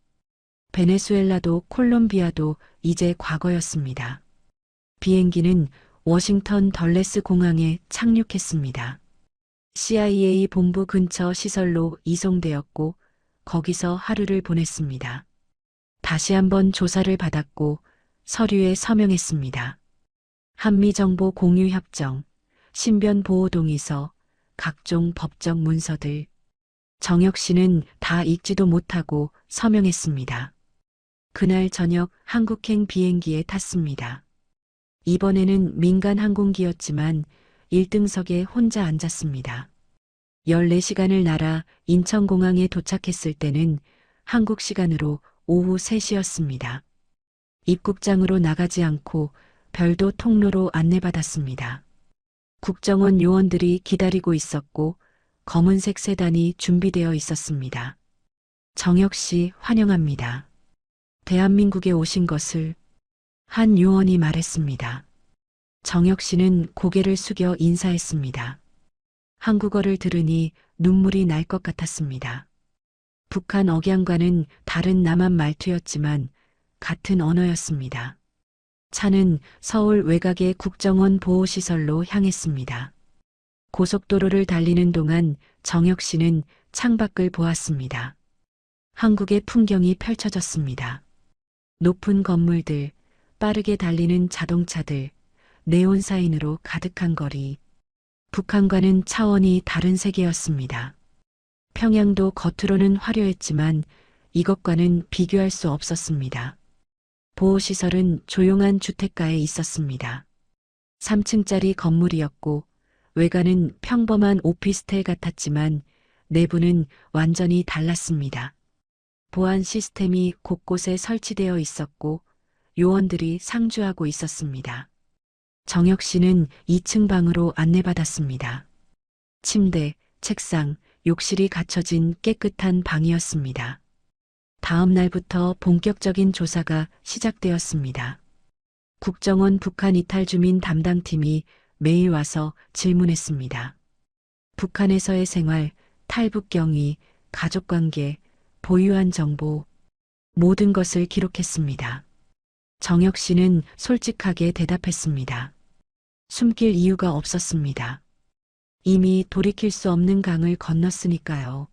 베네수엘라도 콜롬비아도 이제 과거였습니다. 비행기는 워싱턴 덜레스 공항에 착륙했습니다. CIA 본부 근처 시설로 이송되었고 거기서 하루를 보냈습니다. 다시 한번 조사를 받았고 서류에 서명했습니다. 한미정보 공유협정, 신변보호동의서, 각종 법적 문서들. 정혁 씨는 다 읽지도 못하고 서명했습니다. 그날 저녁 한국행 비행기에 탔습니다. 이번에는 민간 항공기였지만 1등석에 혼자 앉았습니다. 14시간을 날아 인천공항에 도착했을 때는 한국 시간으로 오후 3시였습니다. 입국장으로 나가지 않고 별도 통로로 안내받았습니다. 국정원 요원들이 기다리고 있었고 검은색 세단이 준비되어 있었습니다. 정혁 씨 환영합니다. 대한민국에 오신 것을 한 요원이 말했습니다. 정혁 씨는 고개를 숙여 인사했습니다. 한국어를 들으니 눈물이 날 것 같았습니다. 북한 억양과는 다른 남한 말투였지만 같은 언어였습니다. 차는 서울 외곽의 국정원 보호시설로 향했습니다. 고속도로를 달리는 동안 정혁 씨는 창밖을 보았습니다. 한국의 풍경이 펼쳐졌습니다. 높은 건물들, 빠르게 달리는 자동차들, 네온 사인으로 가득한 거리. 북한과는 차원이 다른 세계였습니다. 평양도 겉으로는 화려했지만 이것과는 비교할 수 없었습니다. 보호시설은 조용한 주택가에 있었습니다. 3층짜리 건물이었고 외관은 평범한 오피스텔 같았지만 내부는 완전히 달랐습니다. 보안 시스템이 곳곳에 설치되어 있었고 요원들이 상주하고 있었습니다. 정혁 씨는 2층 방으로 안내받았습니다. 침대, 책상, 욕실이 갖춰진 깨끗한 방이었습니다. 다음 날부터 본격적인 조사가 시작되었습니다. 국정원 북한 이탈 주민 담당팀이 매일 와서 질문했습니다. 북한에서의 생활, 탈북 경위, 가족관계, 보유한 정보, 모든 것을 기록했습니다. 정혁 씨는 솔직하게 대답했습니다. 숨길 이유가 없었습니다. 이미 돌이킬 수 없는 강을 건넜으니까요.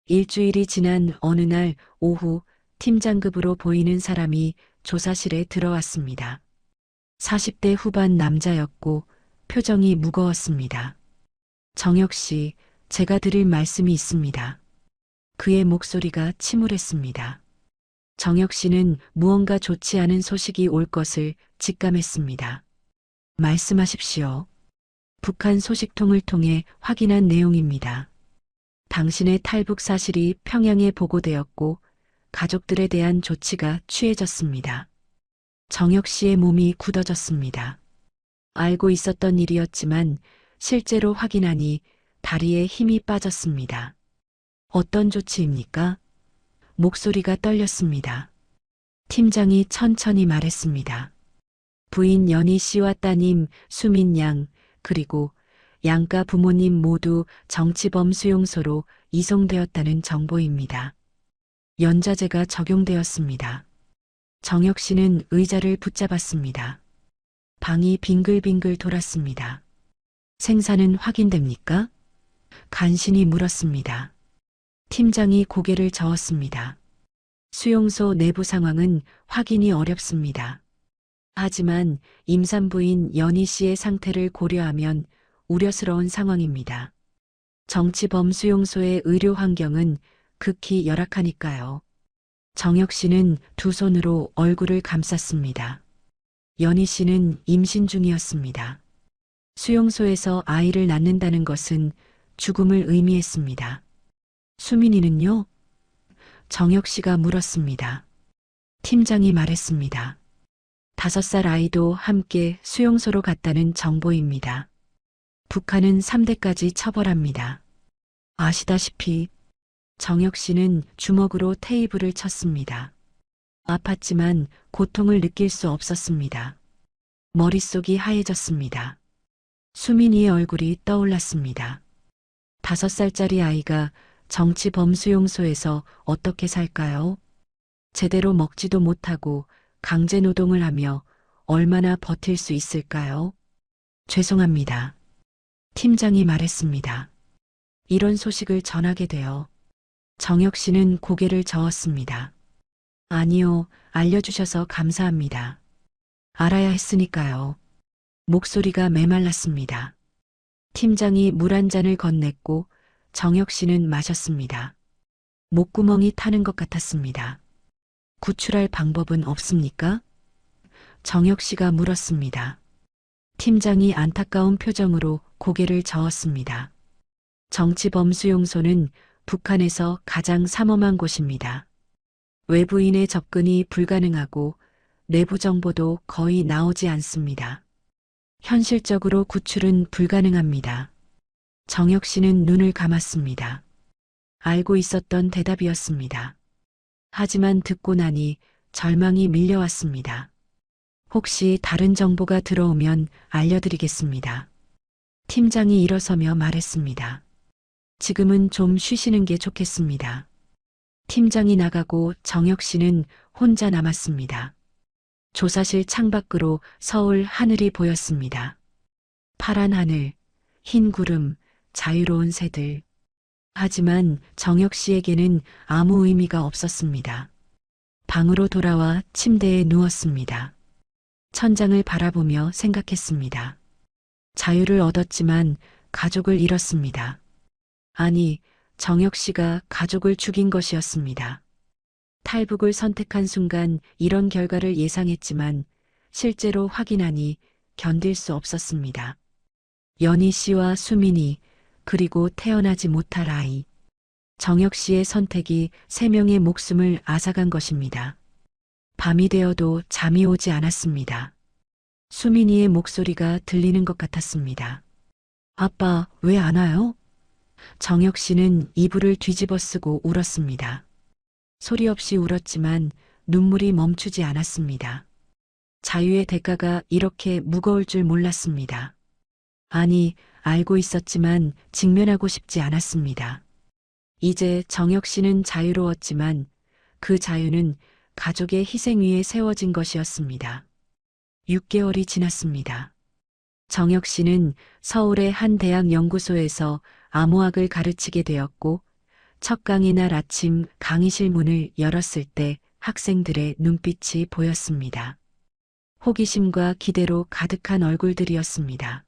일주일이 지난 어느 날 오후 팀장급으로 보이는 사람이 조사실에 들어왔습니다. 40대 후반 남자였고 표정이 무거웠습니다. 정혁 씨, 제가 드릴 말씀이 있습니다. 그의 목소리가 침울했습니다. 정혁 씨는 무언가 좋지 않은 소식이 올 것을 직감했습니다. 말씀하십시오. 북한 소식통을 통해 확인한 내용입니다. 당신의 탈북 사실이 평양에 보고되었고 가족들에 대한 조치가 취해졌습니다. 정혁 씨의 몸이 굳어졌습니다. 알고 있었던 일이었지만 실제로 확인하니 다리에 힘이 빠졌습니다. 어떤 조치입니까? 목소리가 떨렸습니다. 팀장이 천천히 말했습니다. 부인 연희 씨와 따님 수민 양 그리고 양가 부모님 모두 정치범 수용소로 이송되었다는 정보입니다. 연자제가 적용되었습니다. 정혁 씨는 의자를 붙잡았습니다. 방이 빙글빙글 돌았습니다. 생사는 확인됩니까? 간신히 물었습니다. 팀장이 고개를 저었습니다. 수용소 내부 상황은 확인이 어렵습니다. 하지만 임산부인 연희 씨의 상태를 고려하면 우려스러운 상황입니다. 정치범 수용소의 의료 환경은 극히 열악하니까요. 정혁 씨는 두 손으로 얼굴을 감쌌습니다. 연희 씨는 임신 중이었습니다. 수용소에서 아이를 낳는다는 것은 죽음을 의미했습니다. 수민이는요? 정혁 씨가 물었습니다. 팀장이 말했습니다. 5살 아이도 함께 수용소로 갔다는 정보입니다. 북한은 3대까지 처벌합니다. 아시다시피 정혁 씨는 주먹으로 테이블을 쳤습니다. 아팠지만 고통을 느낄 수 없었습니다. 머릿속이 하얘졌습니다. 수민이의 얼굴이 떠올랐습니다. 5살짜리 아이가 정치범수용소에서 어떻게 살까요? 제대로 먹지도 못하고 강제 노동을 하며 얼마나 버틸 수 있을까요? 죄송합니다. 팀장이 말했습니다. 이런 소식을 전하게 되어 정혁 씨는 고개를 저었습니다. 아니요, 알려주셔서 감사합니다. 알아야 했으니까요. 목소리가 메말랐습니다. 팀장이 물 한 잔을 건넸고 정혁 씨는 마셨습니다. 목구멍이 타는 것 같았습니다. 구출할 방법은 없습니까? 정혁 씨가 물었습니다. 팀장이 안타까운 표정으로 고개를 저었습니다. 정치범 수용소는 북한에서 가장 삼엄한 곳입니다. 외부인의 접근이 불가능하고 내부 정보도 거의 나오지 않습니다. 현실적으로 구출은 불가능합니다. 정혁 씨는 눈을 감았습니다. 알고 있었던 대답이었습니다. 하지만 듣고 나니 절망이 밀려왔습니다. 혹시 다른 정보가 들어오면 알려드리겠습니다. 팀장이 일어서며 말했습니다. 지금은 좀 쉬시는 게 좋겠습니다. 팀장이 나가고 정혁 씨는 혼자 남았습니다. 조사실 창밖으로 서울 하늘이 보였습니다. 파란 하늘, 흰 구름, 자유로운 새들. 하지만 정혁 씨에게는 아무 의미가 없었습니다. 방으로 돌아와 침대에 누웠습니다. 천장을 바라보며 생각했습니다. 자유를 얻었지만 가족을 잃었습니다. 아니, 정혁 씨가 가족을 죽인 것이었습니다. 탈북을 선택한 순간 이런 결과를 예상했지만 실제로 확인하니 견딜 수 없었습니다. 연희 씨와 수민이, 그리고 태어나지 못할 아이. 정혁 씨의 선택이 3명의 목숨을 앗아간 것입니다. 밤이 되어도 잠이 오지 않았습니다. 수민이의 목소리가 들리는 것 같았습니다. 아빠, 왜 안 와요? 정혁 씨는 이불을 뒤집어 쓰고 울었습니다. 소리 없이 울었지만 눈물이 멈추지 않았습니다. 자유의 대가가 이렇게 무거울 줄 몰랐습니다. 아니, 알고 있었지만 직면하고 싶지 않았습니다. 이제 정혁 씨는 자유로웠지만 그 자유는 가족의 희생 위에 세워진 것이었습니다. 6개월이 지났습니다. 정혁 씨는 서울의 한 대학 연구소에서 암호학을 가르치게 되었고 첫 강의 날 아침 강의실 문을 열었을 때 학생들의 눈빛이 보였습니다. 호기심과 기대로 가득한 얼굴들이었습니다.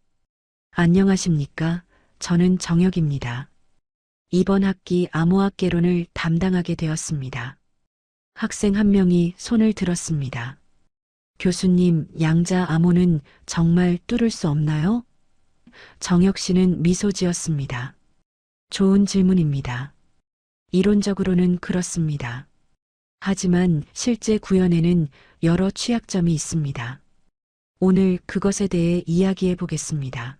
안녕하십니까? 저는 정혁입니다. 이번 학기 암호학 개론을 담당하게 되었습니다. 학생 한 명이 손을 들었습니다. 교수님, 양자 암호는 정말 뚫을 수 없나요? 정혁 씨는 미소 지었습니다. 좋은 질문입니다. 이론적으로는 그렇습니다. 하지만 실제 구현에는 여러 취약점이 있습니다. 오늘 그것에 대해 이야기해 보겠습니다.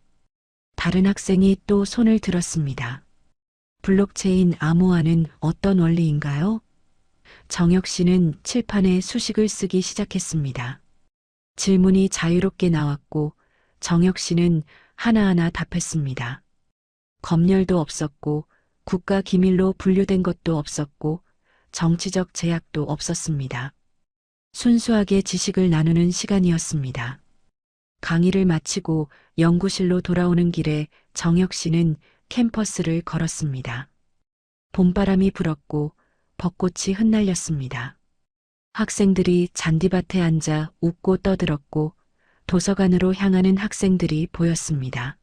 다른 학생이 또 손을 들었습니다. 블록체인 암호화는 어떤 원리인가요? 정혁 씨는 칠판에 수식을 쓰기 시작했습니다. 질문이 자유롭게 나왔고 정혁 씨는 하나하나 답했습니다. 검열도 없었고 국가 기밀로 분류된 것도 없었고 정치적 제약도 없었습니다. 순수하게 지식을 나누는 시간이었습니다. 강의를 마치고 연구실로 돌아오는 길에 정혁 씨는 캠퍼스를 걸었습니다. 봄바람이 불었고 벚꽃이 흩날렸습니다. 학생들이 잔디밭에 앉아 웃고 떠들었고 도서관으로 향하는 학생들이 보였습니다.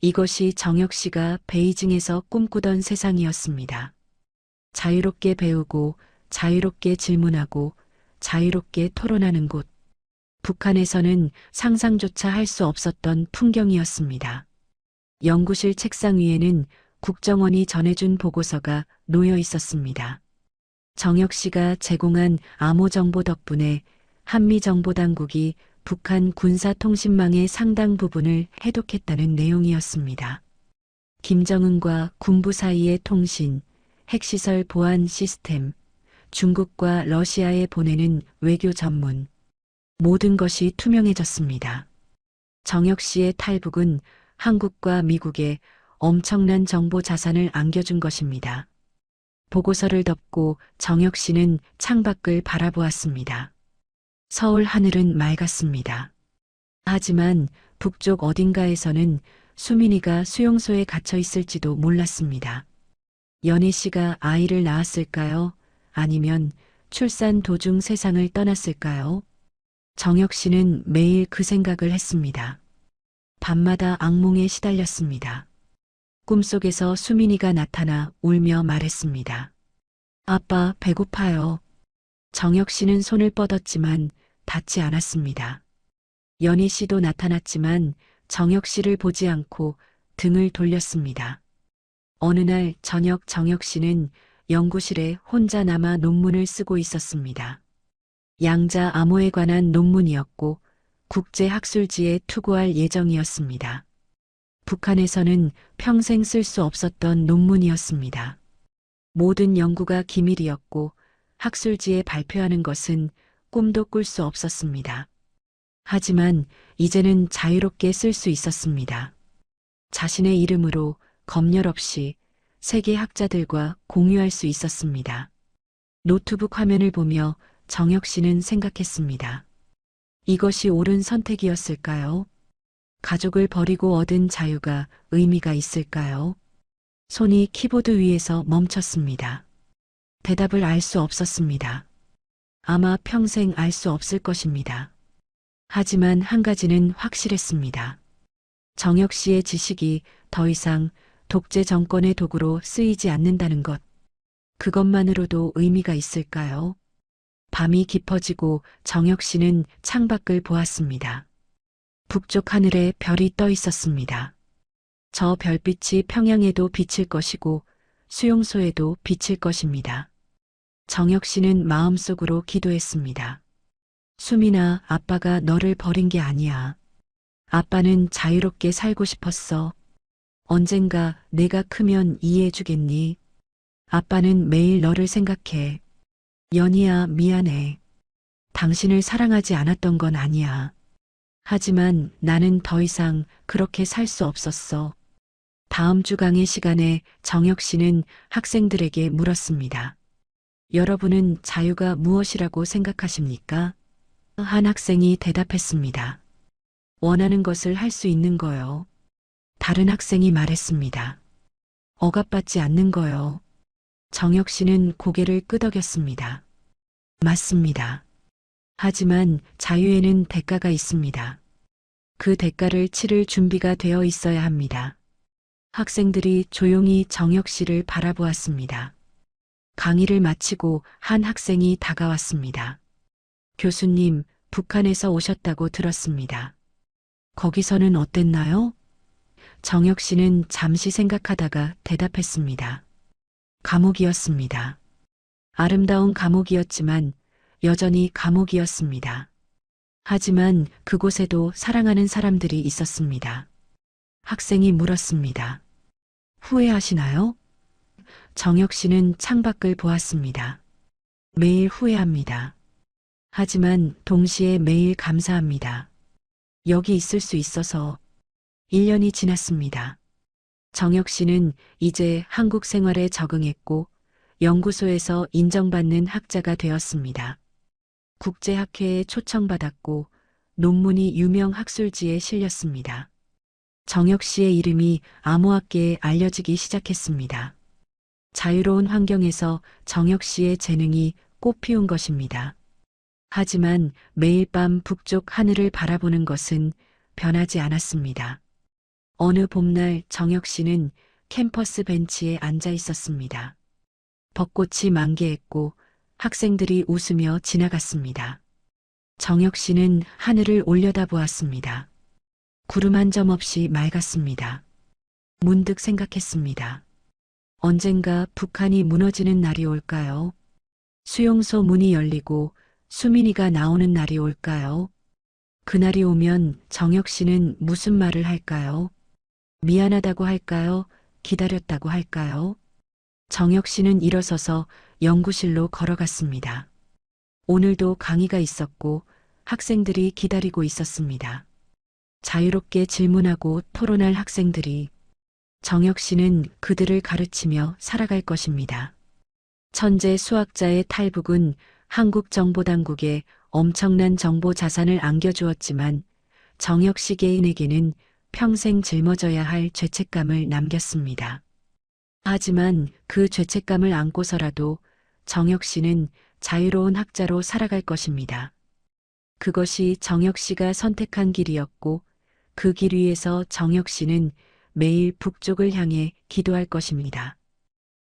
이것이 정혁 씨가 베이징에서 꿈꾸던 세상이었습니다. 자유롭게 배우고 자유롭게 질문하고 자유롭게 토론하는 곳. 북한에서는 상상조차 할 수 없었던 풍경이었습니다. 연구실 책상 위에는 국정원이 전해준 보고서가 놓여 있었습니다. 정혁 씨가 제공한 암호 정보 덕분에 한미정보당국이 북한 군사통신망의 상당 부분을 해독했다는 내용이었습니다. 김정은과 군부 사이의 통신, 핵시설 보안 시스템, 중국과 러시아에 보내는 외교 전문, 모든 것이 투명해졌습니다. 정혁 씨의 탈북은 한국과 미국에 엄청난 정보 자산을 안겨준 것입니다. 보고서를 덮고 정혁 씨는 창밖을 바라보았습니다. 서울 하늘은 맑았습니다. 하지만 북쪽 어딘가에서는 수민이가 수용소에 갇혀 있을지도 몰랐습니다. 연희 씨가 아이를 낳았을까요? 아니면 출산 도중 세상을 떠났을까요? 정혁 씨는 매일 그 생각을 했습니다. 밤마다 악몽에 시달렸습니다. 꿈속에서 수민이가 나타나 울며 말했습니다. 아빠, 배고파요. 정혁 씨는 손을 뻗었지만 닿지 않았습니다. 연희 씨도 나타났지만 정혁 씨를 보지 않고 등을 돌렸습니다. 어느 날 저녁 정혁 씨는 연구실에 혼자 남아 논문을 쓰고 있었습니다. 양자 암호에 관한 논문이었고 국제학술지에 투고할 예정이었습니다. 북한에서는 평생 쓸 수 없었던 논문이었습니다. 모든 연구가 기밀이었고 학술지에 발표하는 것은 꿈도 꿀 수 없었습니다. 하지만 이제는 자유롭게 쓸 수 있었습니다. 자신의 이름으로 검열 없이 세계 학자들과 공유할 수 있었습니다. 노트북 화면을 보며 정혁 씨는 생각했습니다. 이것이 옳은 선택이었을까요? 가족을 버리고 얻은 자유가 의미가 있을까요? 손이 키보드 위에서 멈췄습니다. 대답을 알 수 없었습니다. 아마 평생 알 수 없을 것입니다. 하지만 한 가지는 확실했습니다. 정혁 씨의 지식이 더 이상 독재 정권의 도구로 쓰이지 않는다는 것. 그것만으로도 의미가 있을까요? 밤이 깊어지고 정혁 씨는 창밖을 보았습니다. 북쪽 하늘에 별이 떠 있었습니다. 저 별빛이 평양에도 비칠 것이고 수용소에도 비칠 것입니다. 정혁 씨는 마음속으로 기도했습니다. 수민아, 아빠가 너를 버린 게 아니야. 아빠는 자유롭게 살고 싶었어. 언젠가 내가 크면 이해해 주겠니? 아빠는 매일 너를 생각해. 연희야, 미안해. 당신을 사랑하지 않았던 건 아니야. 하지만 나는 더 이상 그렇게 살 수 없었어. 다음 주 강의 시간에 정혁 씨는 학생들에게 물었습니다. 여러분은 자유가 무엇이라고 생각하십니까? 한 학생이 대답했습니다. 원하는 것을 할 수 있는 거요. 다른 학생이 말했습니다. 억압받지 않는 거요. 정혁 씨는 고개를 끄덕였습니다. 맞습니다. 하지만 자유에는 대가가 있습니다. 그 대가를 치를 준비가 되어 있어야 합니다. 학생들이 조용히 정혁 씨를 바라보았습니다. 강의를 마치고 한 학생이 다가왔습니다. 교수님, 북한에서 오셨다고 들었습니다. 거기서는 어땠나요? 정혁 씨는 잠시 생각하다가 대답했습니다. 감옥이었습니다. 아름다운 감옥이었지만 여전히 감옥이었습니다. 하지만 그곳에도 사랑하는 사람들이 있었습니다. 학생이 물었습니다. 후회하시나요? 정혁 씨는 창밖을 보았습니다. 매일 후회합니다. 하지만 동시에 매일 감사합니다. 여기 있을 수 있어서. 1년이 지났습니다. 정혁 씨는 이제 한국 생활에 적응했고 연구소에서 인정받는 학자가 되었습니다. 국제학회에 초청받았고 논문이 유명 학술지에 실렸습니다. 정혁 씨의 이름이 암호학계에 알려지기 시작했습니다. 자유로운 환경에서 정혁 씨의 재능이 꽃피운 것입니다. 하지만 매일 밤 북쪽 하늘을 바라보는 것은 변하지 않았습니다. 어느 봄날 정혁 씨는 캠퍼스 벤치에 앉아 있었습니다. 벚꽃이 만개했고 학생들이 웃으며 지나갔습니다. 정혁 씨는 하늘을 올려다보았습니다. 구름 한 점 없이 맑았습니다. 문득 생각했습니다. 언젠가 북한이 무너지는 날이 올까요? 수용소 문이 열리고 수민이가 나오는 날이 올까요? 그날이 오면 정혁 씨는 무슨 말을 할까요? 미안하다고 할까요? 기다렸다고 할까요? 정혁 씨는 일어서서 연구실로 걸어갔습니다. 오늘도 강의가 있었고 학생들이 기다리고 있었습니다. 자유롭게 질문하고 토론할 학생들이. 정혁 씨는 그들을 가르치며 살아갈 것입니다. 천재 수학자의 탈북은 한국 정보당국에 엄청난 정보 자산을 안겨주었지만 정혁 씨 개인에게는 평생 짊어져야 할 죄책감을 남겼습니다. 하지만 그 죄책감을 안고서라도 정혁 씨는 자유로운 학자로 살아갈 것입니다. 그것이 정혁 씨가 선택한 길이었고 그 길 위에서 정혁 씨는 매일 북쪽을 향해 기도할 것입니다.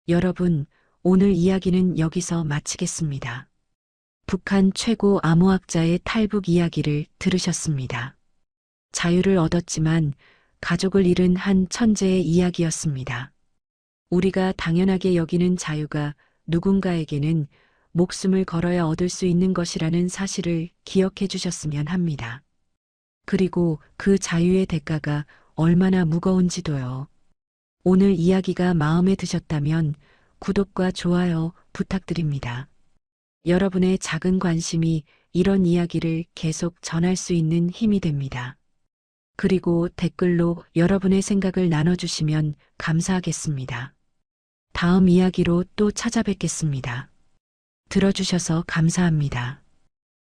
여러분, 오늘 이야기는 여기서 마치겠습니다. 북한 최고 암호학자의 탈북 이야기를 들으셨습니다. 자유를 얻었지만 가족을 잃은 한 천재의 이야기였습니다. 우리가 당연하게 여기는 자유가 누군가에게는 목숨을 걸어야 얻을 수 있는 것이라는 사실을 기억해 주셨으면 합니다. 그리고 그 자유의 대가가 얼마나 무거운지도요. 오늘 이야기가 마음에 드셨다면 구독과 좋아요 부탁드립니다. 여러분의 작은 관심이 이런 이야기를 계속 전할 수 있는 힘이 됩니다. 그리고 댓글로 여러분의 생각을 나눠주시면 감사하겠습니다. 다음 이야기로 또 찾아뵙겠습니다. 들어주셔서 감사합니다.